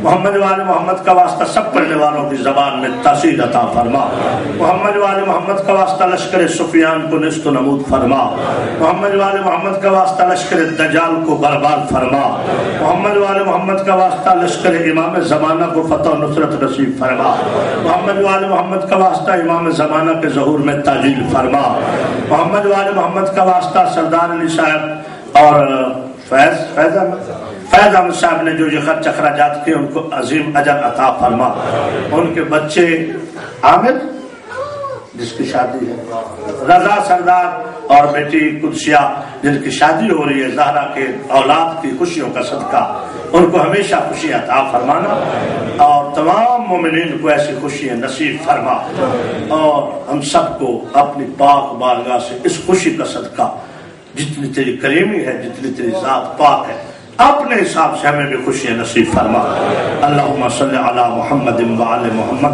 S1: محمد والے محمد کا واسطہ سب پڑھنے والوں کی زبان میں تاثیر عطا فرما، محمد والے محمد کا واسطہ لشکر سفیان کو نست و نمود فرما، محمد والے محمد کا واسطہ لشکر دجال کو برباد فرما، محمد والے محمد کا واسطہ لشکر امام زمانہ کو فتح و نصرت نصیب فرما، محمد والے محمد کا واسطہ امام زمانہ کے ظہور میں تاجیل فرما، محمد والے محمد کا واسطہ سردار علی صاحب اور فیض احمد صاحب نے جو یہ خرچ اخراجات کیے ان کو عظیم اجر عطا فرما، ان کے بچے عامر جس کی شادی ہے، رضا سردار اور بیٹی قدسیہ جن کی شادی ہو رہی ہے، زہرا کے اولاد کی خوشیوں کا صدقہ ان کو ہمیشہ خوشی عطا فرمانا اور تمام مومنین کو ایسی خوشیاں نصیب فرما، اور ہم سب کو اپنی پاک بارگاہ سے اس خوشی کا صدقہ جتنی تیری کریمی ہے جتنی تیری ذات پاک ہے اپنے حساب سے ہمیں بھی خوشیاں نصیب فرما۔ اللہم صلی علی محمد و علی محمد۔